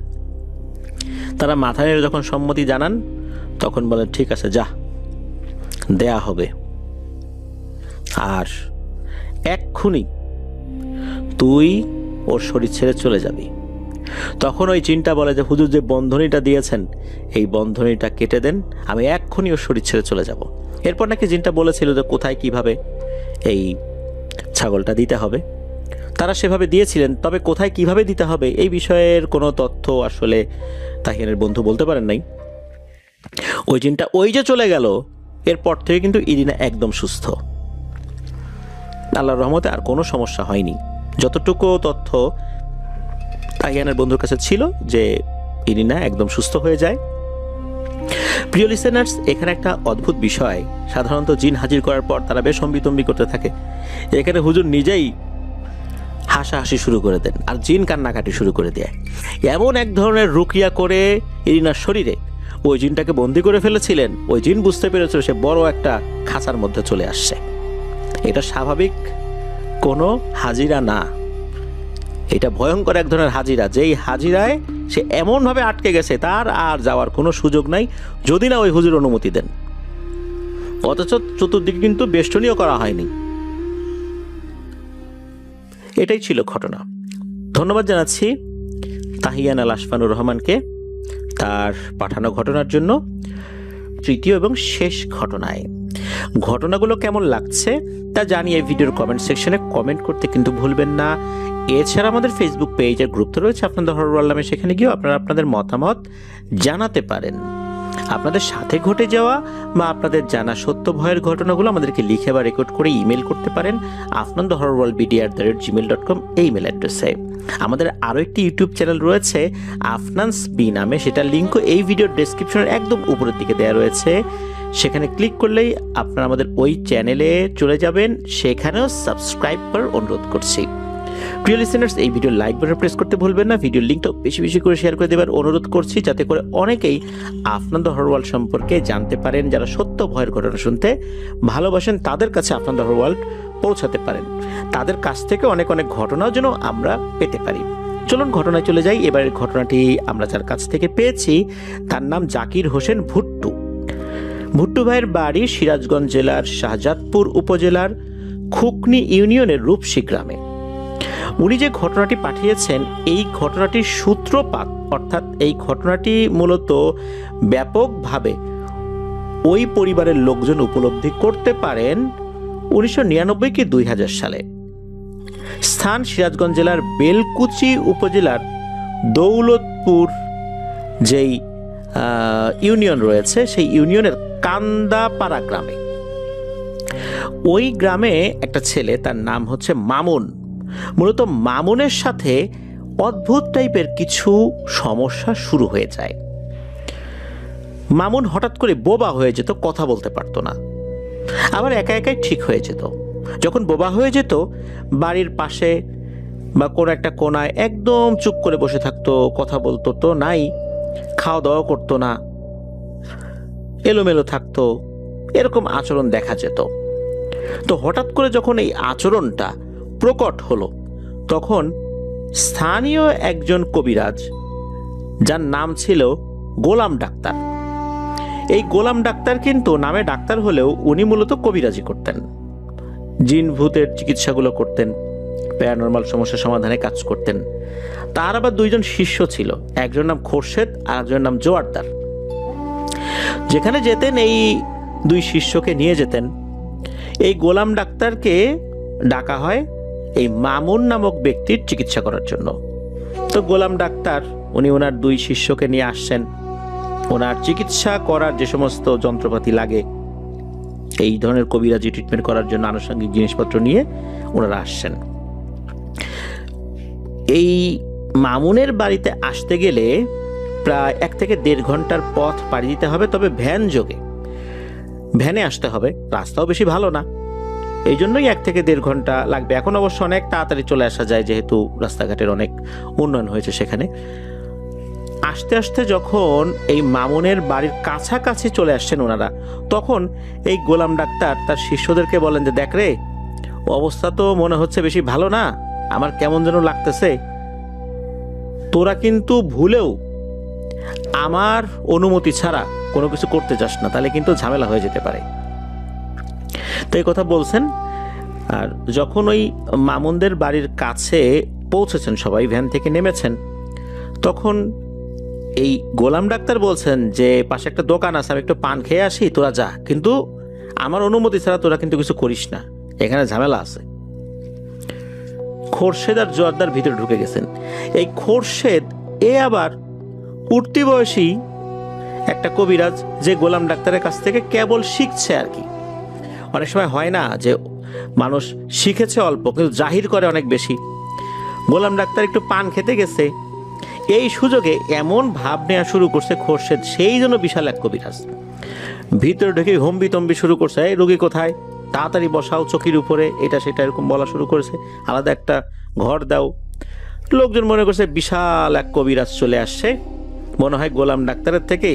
তারা মাথা নেড়ে যখন সম্মতি জানান, তখন বলে ঠিক আছে, যা, দেয়া হবে, আর এক্ষুনি তুই ওর শরীর ছেড়ে চলে যাবি। তখন ওই জিনটা বলে যে হুজুর যে বন্ধনীটা দিয়েছেন, এই বন্ধনীটা কেটে দেন, আমি এক্ষুনি ওর শরীর ছেড়ে চলে যাব। এরপর নাকি জিনটা বলেছিল যে কোথায় কিভাবে এই ছাগলটা দিতে হবে, তারা সেভাবে দিয়েছিলেন। তবে কোথায় কিভাবে দিতে হবে এই বিষয়ের কোনো তথ্য আসলে তাহিয়ানের বন্ধু বলতে পারেন নাই। ওই জিনটা ওই যে চলে গেল, এরপর থেকে কিন্তু ইরিনা একদম সুস্থ, আল্লাহর রহমতে আর কোনো সমস্যা হয়নি। যতটুকু তথ্য তাহিয়ানের বন্ধুর কাছে ছিল যে ইরিনা একদম সুস্থ হয়ে যায়। প্রিয় লিসেনার্স, এখানে একটা অদ্ভুত বিষয়, সাধারণত জিন হাজির করার পর তারা বেশ হম্বিতম্বি করতে থাকে, এখানে হুজুর নিজেই হাসাহাসি শুরু করে দেন আর জিন কান্নাকাটি শুরু করে দেয়। এমন এক ধরনের রুকিয়া করে ইরিনার শরীরে ওই জিনটাকে বন্দি করে ফেলেছিলেন, ওই জিন বুঝতে পেরেছিল সে বড় একটা খাঁচার মধ্যে চলে আসছে। এটা স্বাভাবিক কোনো হাজিরা না, এটা ভয়ঙ্কর এক ধরনের হাজিরা, যেই হাজিরায় সে এমনভাবে আটকে গেছে তার আর যাওয়ার কোনো সুযোগ নাই, যদি না ওই হুজুর অনুমতি দেন। অথচ চতুর্দিকে কিন্তু বেষ্টনীয় করা হয়নি। এটাই ছিল ঘটনা। ধন্যবাদ জানাচ্ছি তাহিয়ান আল আশফানুর রহমানকে তার পাঠানো ঘটনার জন্য। তৃতীয় এবং শেষ ঘটনায় ঘটনাগুলো কেমন লাগছে তা জানিয়ে ভিডিওর কমেন্ট সেকশনে কমেন্ট করতে কিন্তু ভুলবেন না। এছাড়া আমাদের ফেসবুক পেজের গ্রুপ তো রয়েছে আপনাদের হরর আলমে, সেখানে গিয়েও আপনারা আপনাদের মতামত জানাতে পারেন। আপনাদের সাথে ঘটে যাওয়া বা আপনাদের জানা সত্য ভয়ের ঘটনাগুলো আমাদেরকে লিখে বা রেকর্ড করে ইমেল করতে পারেন afnanthehorrorworldbd@gmail.com এই ইমেল অ্যাড্রেসে। আমাদের আরও একটি ইউটিউব চ্যানেল রয়েছে আফনানস বি নামে, সেটার লিঙ্কও এই ভিডিওর ডেসক্রিপশনের একদম উপরের দিকে দেওয়া রয়েছে। সেখানে ক্লিক করলেই আপনারা আমাদের ওই চ্যানেলে চলে যাবেন, সেখানেও সাবস্ক্রাইব করার অনুরোধ করছি। প্রিয় লিসেনার্স, এই ভিডিও লাইক বাটন প্রেস করতে ভুলবেন না। ভিডিওর লিঙ্কটা বেশি বেশি করে শেয়ার করে দেবার অনুরোধ করছি, যাতে করে অনেকেই আফনান দ্য হরর ওয়ার্ল্ড সম্পর্কে জানতে পারেন। যারা সত্য ভয়ের ঘটনা শুনতে ভালোবাসেন তাদের কাছে আফনান দ্য হরর ওয়ার্ল্ড পৌঁছাতে পারেন, তাদের কাছ থেকে অনেক অনেক ঘটনাও যেন আমরা পেতে পারি। চলুন ঘটনায় চলে যাই। এবারের ঘটনাটি আমরা যার কাছ থেকে পেয়েছি তার নাম জাকির হোসেন ভুট্টু। ভুট্টু ভাইয়ের বাড়ি সিরাজগঞ্জ জেলার শাহজাদপুর উপজেলার খুকনি ইউনিয়নের রূপসী গ্রামে। উনি যে ঘটনাটি পাঠিয়েছেন, এই ঘটনাটির সূত্রপাত, অর্থাৎ এই ঘটনাটি মূলত ব্যাপকভাবে ওই পরিবারের লোকজন উপলব্ধি করতে পারেন 1999 কি 2000 সালে। স্থান সিরাজগঞ্জ জেলার বেলকুচি উপজেলার দৌলতপুর যেই ইউনিয়ন রয়েছে, সেই ইউনিয়নের কান্দাপাড়া গ্রামে। ওই গ্রামে একটা ছেলে, তার নাম হচ্ছে মামুন। মূলত মামুনের সাথে অদ্ভুত টাইপের কিছু সমস্যা শুরু হয়ে যায়। মামুন হঠাৎ করে বোবা হয়ে যেত, কথা বলতে পারতো না, আবার একা একাই ঠিক হয়ে যেত। যখন বোবা হয়ে যেত, বাড়ির পাশে বা কোনো একটা কোনায় একদম চুপ করে বসে থাকতো, কথা বলতো তো নাই, খাওয়া দাওয়া করতো না, এলোমেলো থাকতো, এরকম আচরণ দেখা যেত। তো হঠাৎ করে যখন এই আচরণটা প্রকট হলো, তখন স্থানীয় একজন কবিরাজ, যার নাম ছিল গোলাম ডাক্তার। এই গোলাম ডাক্তার কিন্তু নামে ডাক্তার হলেও উনি মূলত কবিরাজি করতেন, জিন ভূতের চিকিৎসাগুলো করতেন, প্যারানরমাল সমস্যা সমাধানে কাজ করতেন। তার আবার দুইজন শিষ্য ছিল, একজন নাম খোরশেদ আর একজনের নাম জোয়ারদার। যেখানে যেতেন এই দুই শিষ্যকে নিয়ে যেতেন। এই গোলাম ডাক্তারকে ডাকা হয় এই মামুন নামক ব্যক্তির চিকিৎসা করার জন্য। তো গোলাম ডাক্তার উনি ওনার দুই শিষ্যকে নিয়ে আসছেন, ওনার চিকিৎসা করার যে সমস্ত যন্ত্রপাতি লাগে এই ধরনের কবিরাজি ট্রিটমেন্ট করার জন্য আনুষঙ্গিক জিনিসপত্র নিয়ে ওনারা আসছেন। এই মামুনের বাড়িতে আসতে গেলে প্রায় 1 থেকে 1.5 ঘন্টার পথ পাড়ি দিতে হবে, তবে ভ্যান যোগে, ভ্যানে আসতে হবে। রাস্তাও বেশি ভালো না, এই জন্যই 1 থেকে 1.5 ঘন্টা লাগবে। এখন অবশ্য অনেক তাড়াতাড়ি চলে আসা যায়, যেহেতু রাস্তাঘাটের অনেক উন্নয়ন হয়েছে সেখানে। আস্তে আস্তে যখন এই মামুনের বাড়ির কাছাকাছি চলে আসছেন ওনারা, তখন এই গোলাম ডাক্তার তার শিষ্যদেরকে বলেন যে, দেখ রে, অবস্থা তো মনে হচ্ছে বেশি ভালো না, আমার কেমন যেন লাগতেছে, তোরা কিন্তু ভুলেও আমার অনুমতি ছাড়া কোনো কিছু করতে চাস না, তাহলে কিন্তু ঝামেলা হয়ে যেতে পারে। তো এই কথা বলছেন। আর যখন ওই মামুনদের বাড়ির কাছে পৌঁছেছেন, সবাই ভ্যান থেকে নেমেছেন, তখন এই গোলাম ডাক্তার বলছেন যে, পাশে একটা দোকান আছে, আমি একটু পান খেয়ে আসি, তোরা যা, কিন্তু আমার অনুমতি ছাড়া তোরা কিন্তু কিছু করিস না, এখানে ঝামেলা আছে। খোরশেদ আর জোয়ারদার ভিতরে ঢুকে গেছেন। এই খোরশেদ এ আবার উঠতি বয়সী একটা কবিরাজ, যে গোলাম ডাক্তারের কাছ থেকে কেবল শিখছে আর কি। অনেক সময় হয় না যে মানুষ শিখেছে অল্প কিন্তু জাহির করে অনেক বেশি। গোলাম ডাক্তার একটু পান খেতে গেছে, এই সুযোগে এমন ভাব নেওয়া শুরু করছে খোরশেদ, সেই জন্য বিশাল এক কবিরাজ ভিতরে ঢুকে হম্বি তম্বি শুরু করছে, এই রোগী কোথায়, তাড়াতাড়ি বসাও চকির উপরে, এটা সেটা এরকম বলা শুরু করেছে, আলাদা একটা ঘর দাও। লোকজন মনে করছে বিশাল এক কবিরাজ চলে আসছে, মনে হয় গোলাম ডাক্তারের থেকে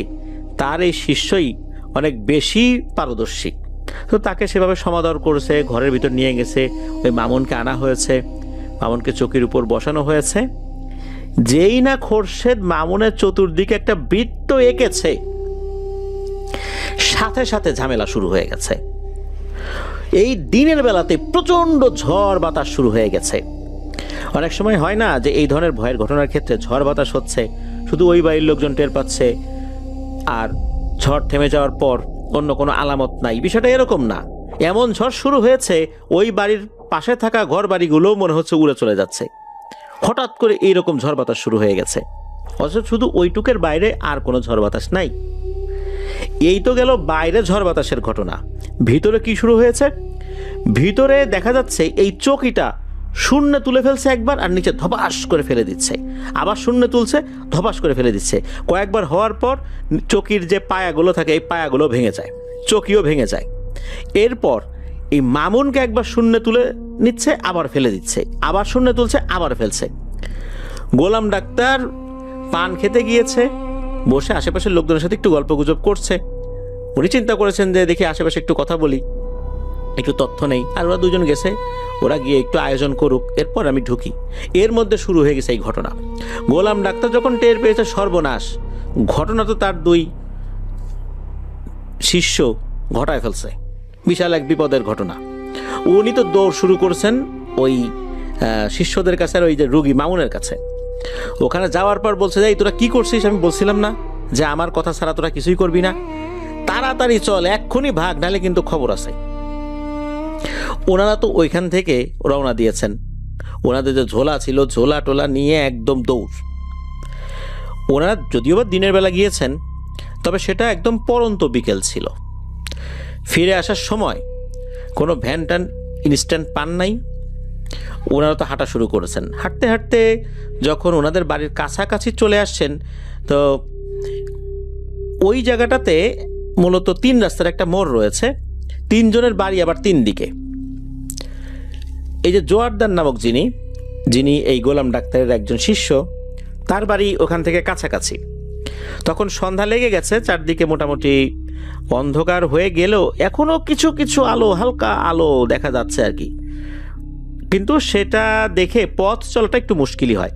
তার এই শিষ্যই অনেক বেশি পারদর্শী। তো তাকে সেভাবে সমাদর করেছে, ঘরের ভিতর নিয়ে গেছে, ওই মামুনকে আনা হয়েছে, মামুনকে চকির উপর বসানো হয়েছে। যেই না খোরশেদ মামুনের চতুর্দিকে একটা বৃত্ত এঁকেছে, সাথে সাথে ঝামেলা শুরু হয়ে গেছে। এই দিনের বেলাতে প্রচন্ড ঝড় বাতাস শুরু হয়ে গেছে। অনেক সময় হয় না যে এই ধরনের ভয়ের ঘটনার ক্ষেত্রে ঝড় বাতাস হচ্ছে, শুধু ওই বাড়ির লোকজন টের পাচ্ছে, আর ঝড় থেমে যাওয়ার পর অন্য কোনো আলামত নাই। বিষয়টা এরকম না, এমন ঝড় শুরু হয়েছে ওই বাড়ির পাশে থাকা ঘর বাড়িগুলোও মনে হচ্ছে উড়ে চলে যাচ্ছে। হঠাৎ করে এইরকম ঝড় বাতাস শুরু হয়ে গেছে, অথচ শুধু ওইটুকের বাইরে আর কোনো ঝড় বাতাস নাই। এই তো গেল বাইরে ঝড় বাতাসের ঘটনা। ভিতরে কি শুরু হয়েছে? ভিতরে দেখা যাচ্ছে এই চকিটা শূন্য তুলে ফেলছে একবার, আর নিচে ধপাস করে ফেলে দিচ্ছে, আবার শূন্য তুলছে, ধপাস করে ফেলে দিচ্ছে। কয়েকবার হওয়ার পর চকির যে পায়াগুলো থাকে, এই পায়াগুলো ভেঙে যায়। চকিও ভেঙে যায়। এরপর এই মামুনকে একবার শূন্যে তুলে নিচ্ছে, আবার ফেলে দিচ্ছে, আবার শূন্যে তুলছে, আবার ফেলছে। গোলাম ডাক্তার পান খেতে গিয়েছে, বসে আশেপাশের লোকজনের সাথে একটু গল্পগুজব করছে। উনি চিন্তা করেছেন যে দেখি আশেপাশে একটু কথা বলি, একটু তথ্য নেই। আর ওরা দুজন গেছে, ওরা গিয়ে একটু আয়োজন করুক, এরপর আমি ঢুকি। এর মধ্যে শুরু হয়ে গেছে এই ঘটনা। গোলাম ডাক্তার যখন টের পেয়েছে সর্বনাশ, ঘটনা তো তার দুই শিষ্য ঘটায় ফেলছে, বিশাল এক বিপদের ঘটনা। উনি তো দৌড় শুরু করছেন ওই শিষ্যদের কাছে, আর ওই যে রুগী মামুনের কাছে। ওখানে যাওয়ার পর বলছে যে তোরা কি করছিস, আমি বলছিলাম না যে আমার কথা ছাড়া তোরা কিছুই করবি না, তাড়াতাড়ি চল, এক্ষুনি ভাগ, নাহলে কিন্তু খবর আছে। ওনারা তো ওইখান থেকে রওনা দিয়েছেন, ওনাদের যে ঝোলা ছিল, ঝোলা টোলা নিয়ে একদম দৌড়। ওনারা যদিও বা দিনের বেলা গিয়েছেন, তবে সেটা একদম পরন্ত বিকেল ছিল। ফিরে আসার সময় কোনো ভ্যান ট্যান ইনস্ট্যান্ট পান নাই। ওনারা তো হাঁটা শুরু করেছেন। হাঁটতে হাঁটতে যখন ওনাদের বাড়ির কাছাকাছি চলে আসছেন, তো ওই জায়গাটাতে মূলত 3 রাস্তার একটা মোড় রয়েছে, 3 জনের বাড়ি আবার 3 দিকে। এই যে জোয়ারদার নামক যিনি এই গোলাম ডাক্তারের একজন শিষ্য, তার বাড়ি ওখান থেকে কাছাকাছি। তখন সন্ধ্যা লেগে গেছে, চারদিকে মোটামুটি অন্ধকার হয়ে গেলেও এখনো কিছু কিছু আলো, হালকা আলো দেখা যাচ্ছে আর কি। কিন্তু সেটা দেখে পথ চলাটা একটু মুশকিলই হয়।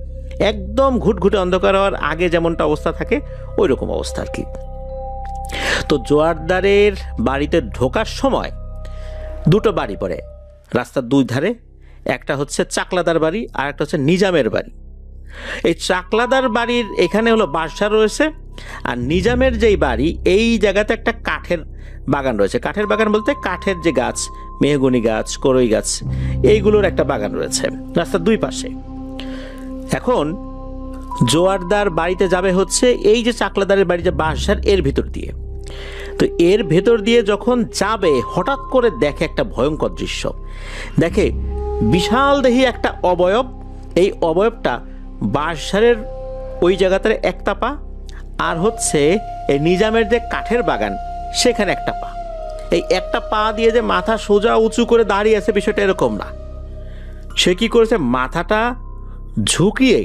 একদম ঘুটঘুটে অন্ধকার হওয়ার আগে যেমনটা অবস্থা থাকে, ওই রকম অবস্থা আর কি। তো জোয়ারদারের বাড়িতে ঢোকার সময় 2টো বাড়ি পড়ে রাস্তার 2 ধারে। একটা হচ্ছে চাকলাদার বাড়ি, আর একটা হচ্ছে নিজামের বাড়ি। এই চাকলাদার বাড়ির এখানে হলো বাসা রয়েছে, আর নিজামের যেই বাড়ি, এই জায়গাতে একটা কাঠের বাগান রয়েছে। কাঠের বাগান বলতে কাঠের যে গাছ, মেহগনি গাছ, করই গাছ, এইগুলোর একটা বাগান রয়েছে রাস্তার 2 পাশে। এখন জোয়ারদার বাড়িতে যাবে হচ্ছে এই যে চাকলাদারের বাড়ি যে বাসার, এর ভিতর দিয়ে। তো এর ভেতর দিয়ে যখন যাবে, হঠাৎ করে দেখে একটা ভয়ঙ্কর দৃশ্য। দেখে বিশাল দেহি একটা অবয়ব। এই অবয়বটা বাঁশঝাড়ের ওই জায়গাতে একটা পা, আর হচ্ছে এই নিজামের যে কাঠের বাগান, সেখানে একটা পা। এই একটা পা দিয়ে যে মাথা সোজা উঁচু করে দাঁড়িয়ে আছে, বিষয়টা এরকম না। সে কি করেছে, মাথাটা ঝুঁকিয়ে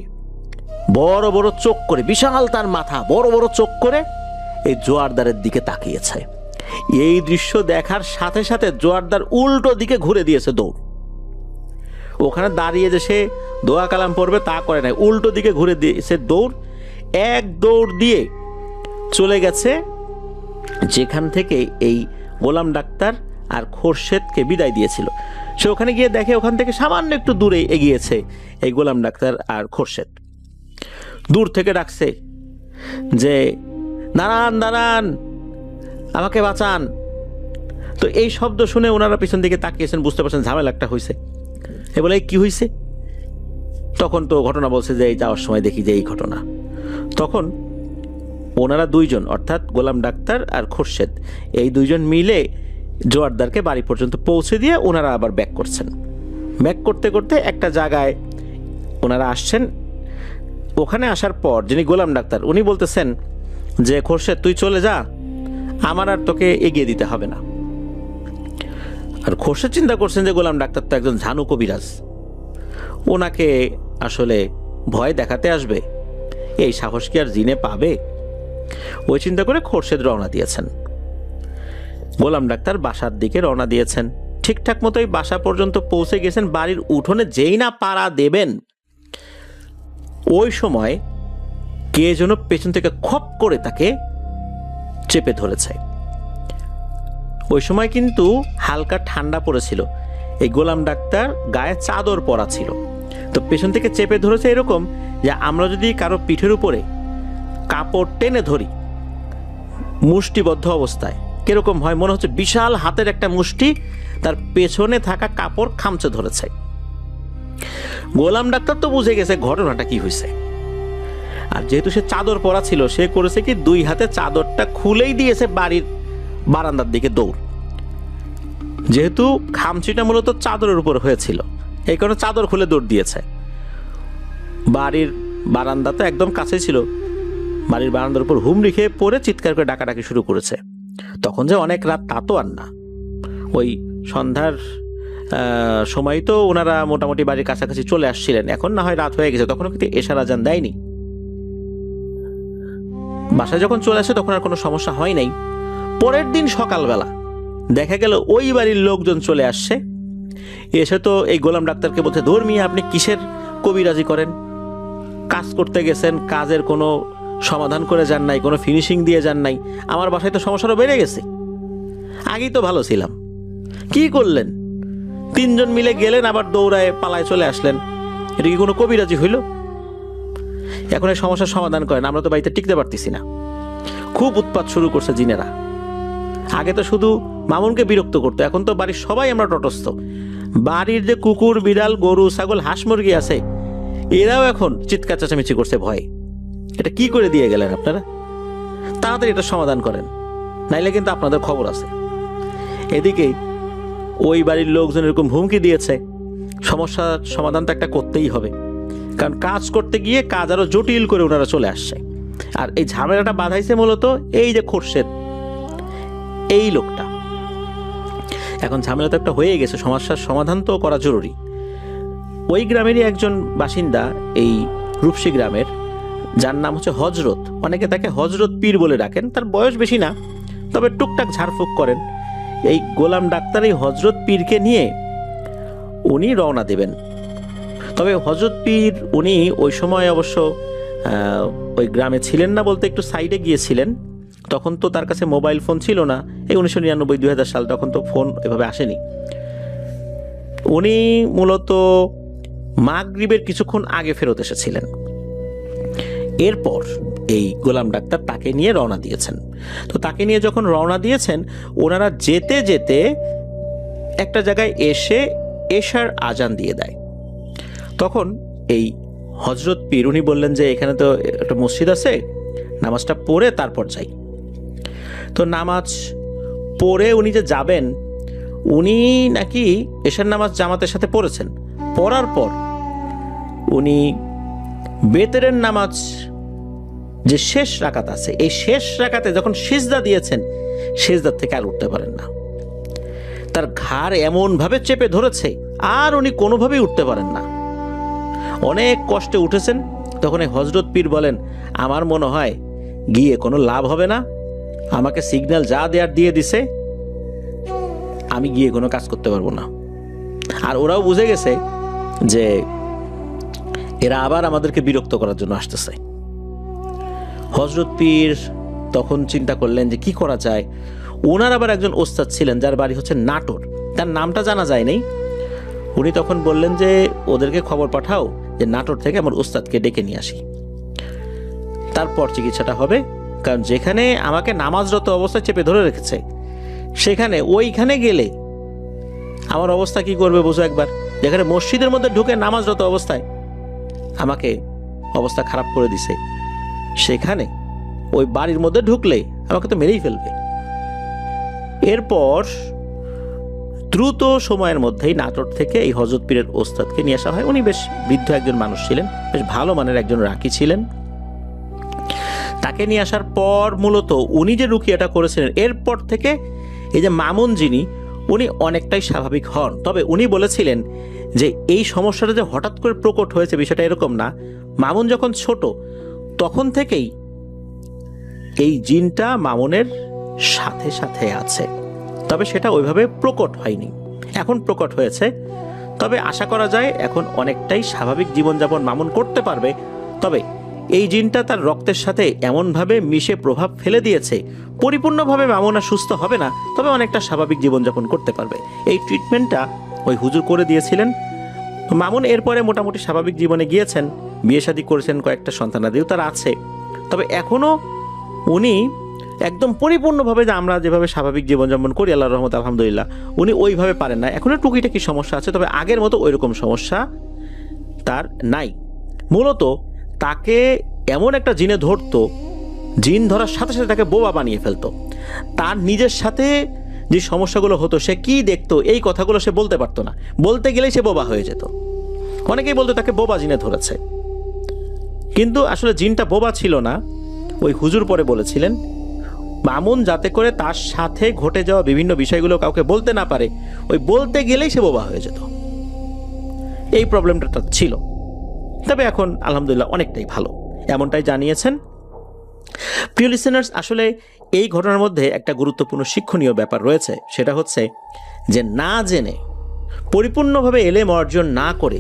বড় বড় চোখ করে, বিশাল তার মাথা, বড় বড় চোখ করে এই জোয়ারদারের দিকে তাকিয়েছে। এই দৃশ্য দেখার সাথে সাথে জোয়ারদার উল্টো দিকে ঘুরে দিয়েছে দৌড়। ওখানে দাঁড়িয়ে যে সে দোয়া কালাম পড়বে তা করে নাই, উল্টো দিকে ঘুরে দিয়েছে দৌড়। এক দৌড় দিয়ে চলে গেছে যেখান থেকে এই গোলাম ডাক্তার আর খোরশেদকে বিদায় দিয়েছিল। সে ওখানে গিয়ে দেখে ওখান থেকে সামান্য একটু দূরে এগিয়েছে এই গোলাম ডাক্তার আর খোরশেদ। দূর থেকে ডাকছে যে দাঁড়ান দাঁড়ান, আমাকে বাঁচান। তো এই শব্দ শুনে ওনারা পিছন দিকে তাকিয়েছেন, বুঝতে পারছেন ঝামেলা একটা হয়েছে। এ বলে কি হয়েছে? তখন তো ঘটনা বলছে যে এই যাওয়ার সময় দেখি যে এই ঘটনা। তখন ওনারা 2 জন, অর্থাৎ গোলাম ডাক্তার আর খোরশেদ, এই 2 জন মিলে জোয়ারদারকে বাড়ি পর্যন্ত পৌঁছে দিয়ে ওনারা আবার ব্যাক করছেন। ব্যাক করতে করতে একটা জায়গায় ওনারা আসছেন। ওখানে আসার পর যিনি গোলাম ডাক্তার, উনি বলতেছেন যে খোরশেদ তুই চলে যা, আমার আর তোকে এগিয়ে দিতে হবে না। আর খোরশেদ চিন্তা করছেন যে গোলাম ডাক্তার তো একজন ঝানু কবিরাজ, ওনাকে আসলে ভয় দেখাতে আসবে, এই সাহস কি আর জিনে পাবে? ওই চিন্তা করে খোরশেদ রওনা দিয়েছেন। গোলাম ডাক্তার বাসার দিকে রওনা দিয়েছেন। ঠিকঠাক মতোই বাসা পর্যন্ত পৌঁছে গেছেন। বাড়ির উঠোনে যেই না পাড়া দেবেন, ওই সময় কে যেন পেছন থেকে খপ করে তাকে চেপে ধরেছে। ওই সময় কিন্তু হালকা ঠান্ডা পড়েছিল। এই গোলাম ডাক্তার গায়ে চাদর পরা ছিল। তো পেছন থেকে চেপে ধরেছে এরকম যে আমরা যদি কারো পিঠের উপরে কাপড় টেনে ধরি মুষ্টিবদ্ধ অবস্থায়, কিরকম হয় মনে হচ্ছে বিশাল হাতের একটা মুষ্টি তার পেছনে থাকা কাপড় খামচে ধরেছে। গোলাম ডাক্তার তো বুঝে গেছে ঘটনাটা কি হয়েছে। আর যেহেতু সে চাদর পরা ছিল, সে করেছে কি 2 হাতে চাদরটা খুলেই দিয়েছে বাড়ির বারান্দার দিকে দৌড়। যেহেতু খামচিটা মূলত চাদরের উপর হয়েছিল, এই কারণে চাদর খুলে দৌড় দিয়েছে। বাড়ির বারান্দা তো একদম কাছে ছিল, বাড়ির বারান্দার উপর হুমড়ি খেয়ে পড়ে চিৎকার করে ডাকাডাকি শুরু করেছে। তখন যে অনেক রাত তা তো আর না, ওই সন্ধ্যার সময় তো ওনারা মোটামুটি বাড়ির কাছাকাছি চলে আসছিলেন। এখন না হয় রাত হয়ে গেছে, তখনও কিন্তু এশার আজান দেয়নি। বাসায় যখন চলে আসে তখন আর কোনো সমস্যা হয় নাই। পরের দিন সকালবেলা দেখা গেল ওই বাড়ির লোকজন চলে আসছে, এসে তো এই গোলাম ডাক্তারকে বলছে, ধর্মিয়া আপনি কিসের কবিরাজি করেন? কাজ করতে গেছেন, কাজের কোনো সমাধান করে যান নাই, কোনো ফিনিশিং দিয়ে যান নাই, আমার বাসায় তো সমস্যাটা বেড়ে গেছে, আগেই তো ভালো ছিলাম, কি করলেন? 3 জন মিলে গেলেন, আবার দৌড়ায় পালায় চলে আসলেন, এটা কি কোনো কবিরাজি হইল? এখন এই সমস্যার সমাধান করেন, আমরা তো বাড়িতে টিকতে পারতেছি না। খুব উৎপাত শুরু করছে জিনেরা। আগে তো শুধু মামুনকে বিরক্ত করতো, এখন তো বাড়ির সবাই আমরা তটস্থ। বাড়ির যে কুকুর, বিড়াল, গরু, ছাগল, হাঁস, মুরগি আছে, এরাও এখন চিৎকার চেঁচামেচি করছে ভয়ে। এটা কি করে দিয়ে গেলেন আপনারা? তাড়াতাড়ি এটা সমাধান করেন, নাইলে কিন্তু আপনাদের খবর আছে। এদিকে ওই বাড়ির লোকজন এরকম হুমকি দিয়েছে, সমস্যার সমাধান তো একটা করতেই হবে, কারণ কাজ করতে গিয়ে কাজ আরো জটিল করে ওনারা চলে আসছে। আর এই ঝামেলাটা বাঁধাইছে মূলত এই যে খোরশেদ, এই লোকটা। এখন ঝামেলা তো একটা হয়ে গেছে, সমস্যার সমাধান তো করা জরুরি। ওই গ্রামেরই একজন বাসিন্দা, এই রূপসী গ্রামের, যার নাম হচ্ছে হজরত, অনেকে তাকে হজরত পীর বলে ডাকেন। তার বয়স বেশি না, তবে টুকটাক ঝাড়ফুঁক করেন। এই গোলাম ডাক্তার এই হজরত পীরকে নিয়ে উনি রওনা দেবেন। তবে হজরত পীর উনি ওই সময় অবশ্য ওই গ্রামে ছিলেন না, বলতে একটু সাইডে গিয়েছিলেন। তখন তো তার কাছে মোবাইল ফোন ছিল না, এই 1999-2000 সাল, তখন তো ফোন এভাবে আসেনি। উনি মূলত মাগরিবের কিছুক্ষণ আগে ফেরত এসেছিলেন। এরপর এই গোলাম ডাক্তার তাকে নিয়ে রওনা দিয়েছেন। তো তাকে নিয়ে যখন রওনা দিয়েছেন, ওনারা যেতে যেতে একটা জায়গায় এসে এশার আজান দিয়ে দেয়। তখন এই হজরত পীর উনি বললেন যে এখানে তো একটা মসজিদ আছে, নামাজটা পড়ে তারপর যাই। তো নামাজ পড়ে উনি যে যাবেন, উনি নাকি এশার নামাজ জামাতের সাথে পড়েছেন। পড়ার পর উনি বেতেরের নামাজ যে শেষ রাকাত আছে, এই শেষ রাকাতে যখন সিজদা দিয়েছেন, সিজদার থেকে আর উঠতে পারেন না। তার ঘাড় এমনভাবে চেপে ধরেছে, আর উনি কোনোভাবেই উঠতে পারেন না। অনেক কষ্টে উঠেছেন। তখন এই হজরত পীর বলেন, আমার মনে হয় গিয়ে কোনো লাভ হবে না, আমাকে সিগন্যাল যা দেওয়ার দিয়ে দিছে, আমি গিয়ে কোনো কাজ করতে পারবো না। আর ওরাও বুঝে গেছে যে এরা আবার আমাদেরকে বিরক্ত করার জন্য আসতেছে। হজরত পীর তখন চিন্তা করলেন যে কি করা যায়। ওনার আবার একজন ওস্তাদ ছিলেন, যার বাড়ি হচ্ছে নাটোর, তার নামটা জানা যায় নাই। উনি তখন বললেন যে ওদেরকে খবর পাঠাও যে নাটোর থেকে আমার ওস্তাদকে ডেকে নিয়ে আসি, তারপর চিকিৎসাটা হবে। কারণ যেখানে আমাকে নামাজরত অবস্থায় চেপে ধরে রেখেছে, সেখানে ওইখানে গেলে আমার অবস্থা কি করবে বুঝো একবার। যেখানে মসজিদের মধ্যে ঢুকে নামাজরত অবস্থায় আমাকে অবস্থা খারাপ করে দিছে, সেখানে ওই বাড়ির মধ্যে ঢুকলে আমাকে তো মেরেই ফেলবে। এরপর দ্রুত সময়ের মধ্যেই নাটোর থেকে এই হজরত পীরের ওস্তাদকে নিয়ে আসা হয়। উনি বেশ বৃদ্ধ একজন মানুষ ছিলেন, বেশ ভালো মানের একজন রাকি ছিলেন। তাকে নিয়ে আসার পর মূলত উনি যে রুকিয়াটা করেছিলেন, এরপর থেকে এই যে মামুন যিনি, উনি অনেকটাই স্বাভাবিক হন। তবে উনি বলেছিলেন যে এই সমস্যাটা যে হঠাৎ করে প্রকট হয়েছে, বিষয়টা এরকম না। মামুন যখন ছোট তখন থেকেই এই জিনটা মামুনের সাথে সাথে আছে, তবে সেটা ওইভাবে প্রকট হয়নি, এখন প্রকট হয়েছে। তবে আশা করা যায় এখন অনেকটাই স্বাভাবিক জীবনযাপন মামুন করতে পারবে। তবে এই জিনটা তার রক্তের সাথে এমনভাবে মিশে প্রভাব ফেলে দিয়েছে, পরিপূর্ণভাবে মামুন আর সুস্থ হবে না, তবে অনেকটা স্বাভাবিক জীবনযাপন করতে পারবে। এই ট্রিটমেন্টটা ওই হুজুর করে দিয়েছিলেন। মামুন এরপরে মোটামুটি স্বাভাবিক জীবনে গিয়েছেন, বিয়ে শাদী করেছেন, কয়েকটা সন্তানাদিও তার আছে। তবে এখনও উনি একদম পরিপূর্ণভাবে যে আমরা যেভাবে স্বাভাবিক জীবনযাপন করি আল্লাহর রহমতে আলহামদুলিল্লাহ, উনি ওইভাবে পারেন না। এখনও টুকিটাকি সমস্যা আছে, তবে আগের মতো ওইরকম সমস্যা তার নাই। মূলত তাকে এমন একটা জিনে ধরতো, জিন ধরার সাথে সাথে তাকে বোবা বানিয়ে ফেলতো। তার নিজের সাথে যে সমস্যাগুলো হতো, সে কি দেখতো এই কথাগুলো সে বলতে পারতো না, বলতে গেলেই সে বোবা হয়ে যেত। অনেকেই বলতো তাকে বোবা জিনে ধরেছে, কিন্তু আসলে জিনটা বোবা ছিল না। ওই হুজুর পরে বলেছিলেন মামুন যাতে করে তার সাথে ঘটে যাওয়া বিভিন্ন বিষয়গুলো কাউকে বলতে না পারে, ওই বলতে গেলেই সে বোবা হয়ে যেত। এই প্রবলেমটা তার ছিল। তবে এখন আলহামদুলিল্লাহ অনেকটাই ভালো, এমনটাই জানিয়েছেন। প্রিয় লিসেনার্স, আসলে এই ঘটনার মধ্যে একটা গুরুত্বপূর্ণ শিক্ষণীয় ব্যাপার রয়েছে, সেটা হচ্ছে যে না জেনে পরিপূর্ণভাবে এলেম অর্জন না করে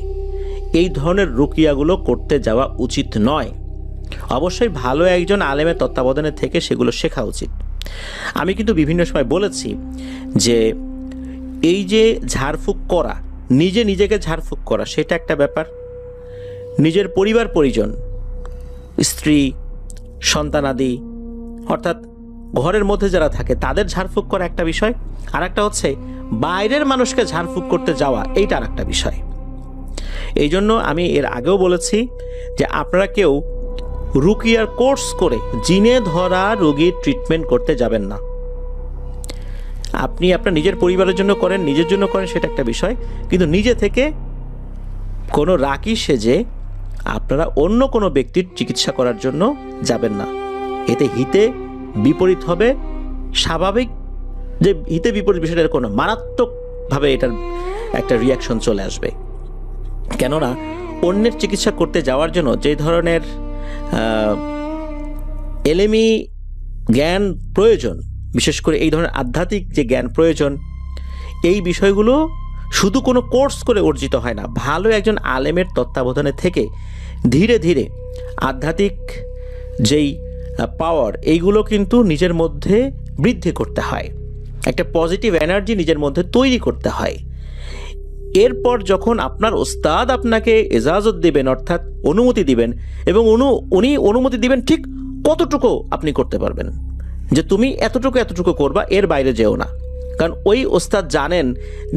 এই ধরনের রুকিয়াগুলো করতে যাওয়া উচিত নয়। অবশ্যই ভালো একজন আলেমের তত্ত্বাবধানে থেকে সেগুলো শেখা উচিত। আমি কিন্তু বিভিন্ন সময় বলেছি যে এই যে ঝাড়ফুঁক করা, নিজেকে ঝাড়ফুঁক করা, সেটা একটা ব্যাপার। নিজের পরিবার পরিজন, স্ত্রী সন্তানাদি, অর্থাৎ ঘরের মধ্যে যারা থাকে তাদের ঝাড়ফুঁক করা একটা বিষয়, আর একটা হচ্ছে বাইরের মানুষকে ঝাড়ফুঁক করতে যাওয়া, এইটা আর একটা বিষয়। এই জন্য আমি এর আগেও বলেছি যে আপনারা কেউ রুকিয়ার কোর্স করে জিনে ধরা রোগীর ট্রিটমেন্ট করতে যাবেন না। আপনি আপনার নিজের পরিবারের জন্য করেন, নিজের জন্য করেন, সেটা একটা বিষয়, কিন্তু নিজে থেকে কোনো রাকি সেজে আপনারা অন্য কোনো ব্যক্তির চিকিৎসা করার জন্য যাবেন না। এতে হিতে বিপরীত হবে। স্বাভাবিক যে হিতে বিপরীত বিষয়টার কোনো মারাত্মকভাবে এটার একটা রিয়াকশন চলে আসবে। কেননা অন্যের চিকিৎসা করতে যাওয়ার জন্য যে ধরনের এলেমি জ্ঞান প্রয়োজন, বিশেষ করে এই ধরনের আধ্যাত্মিক যে জ্ঞান প্রয়োজন, এই বিষয়গুলো শুধু কোনো কোর্স করে অর্জিত হয় না। ভালো একজন আলেমের তত্ত্বাবধানে থেকে ধীরে ধীরে আধ্যাত্মিক যেই পাওয়ার, এইগুলো কিন্তু নিজের মধ্যে বৃদ্ধি করতে হয়, একটা পজিটিভ এনার্জি নিজের মধ্যে তৈরি করতে হয়। এরপর যখন আপনার ওস্তাদ আপনাকে এজাজত দিবেন, অর্থাৎ অনুমতি দিবেন, এবং উনি অনুমতি দিবেন ঠিক কতটুকু আপনি করতে পারবেন, যে তুমি এতটুকু করবা, এর বাইরে যেও না। কারণ ওই ওস্তাদ জানেন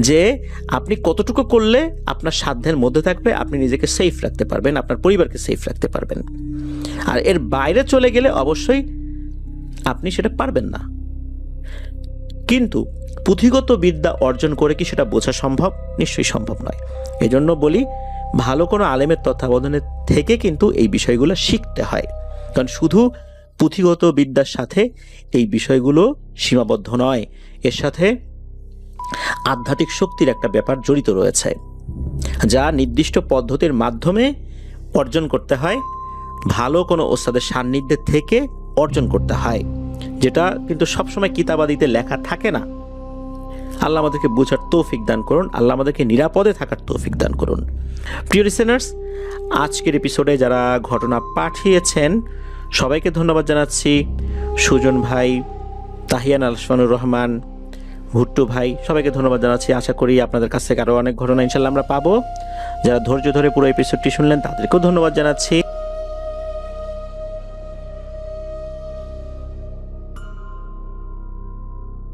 যে আপনি কতটুকু করলে আপনার সাধ্যের মধ্যে থাকবে, আপনি নিজেকে সেফ রাখতে পারবেন, আপনার পরিবারকে সেফ রাখতে পারবেন। আর এর বাইরে চলে গেলে অবশ্যই আপনি সেটা পারবেন না। কিন্তু পুঁথিগত বিদ্যা অর্জন করে কি সেটা বোঝা সম্ভব? নিশ্চয়ই সম্ভব নয়। এজন্য বলি, ভালো কোনো আলেমের তত্ত্বাবধানে থেকে কিন্তু এই বিষয়গুলো শিখতে হয়। কারণ শুধু পুঁথিগত বিদ্যার সাথে এই বিষয়গুলো সীমাবদ্ধ নয়, এর সাথে আধ্যাত্মিক শক্তির একটা ব্যাপার জড়িত রয়েছে, যা নির্দিষ্ট পদ্ধতির মাধ্যমে অর্জন করতে হয়, ভালো কোনো ওস্তাদের সান্নিধ্যে থেকে অর্জন করতে হয়, যেটা কিন্তু সবসময় কিতাবাদিতে লেখা থাকে না। আল্লাহ আমাদেরকে বোঝার তৌফিক দান করুন, আল্লাহ আমাদেরকে নিরাপদে থাকার তৌফিক দান করুন। প্রিয় লিসেনার্স, আজকের এপিসোডে যারা ঘটনা পাঠিয়েছেন সবাইকে ধন্যবাদ জানাচ্ছি। সুজন ভাই, তাহিয়ান আলসমানুর রহমান, ভুট্টু ভাই, সবাইকে ধন্যবাদ জানাচ্ছি। আশা করি আপনাদের কাছ থেকে আরও অনেক ঘটনা ইনশাল্লাহ আমরা পাবো। যারা ধৈর্য ধরে পুরো এপিসোডটি শুনলেন তাদেরকেও ধন্যবাদ জানাচ্ছি।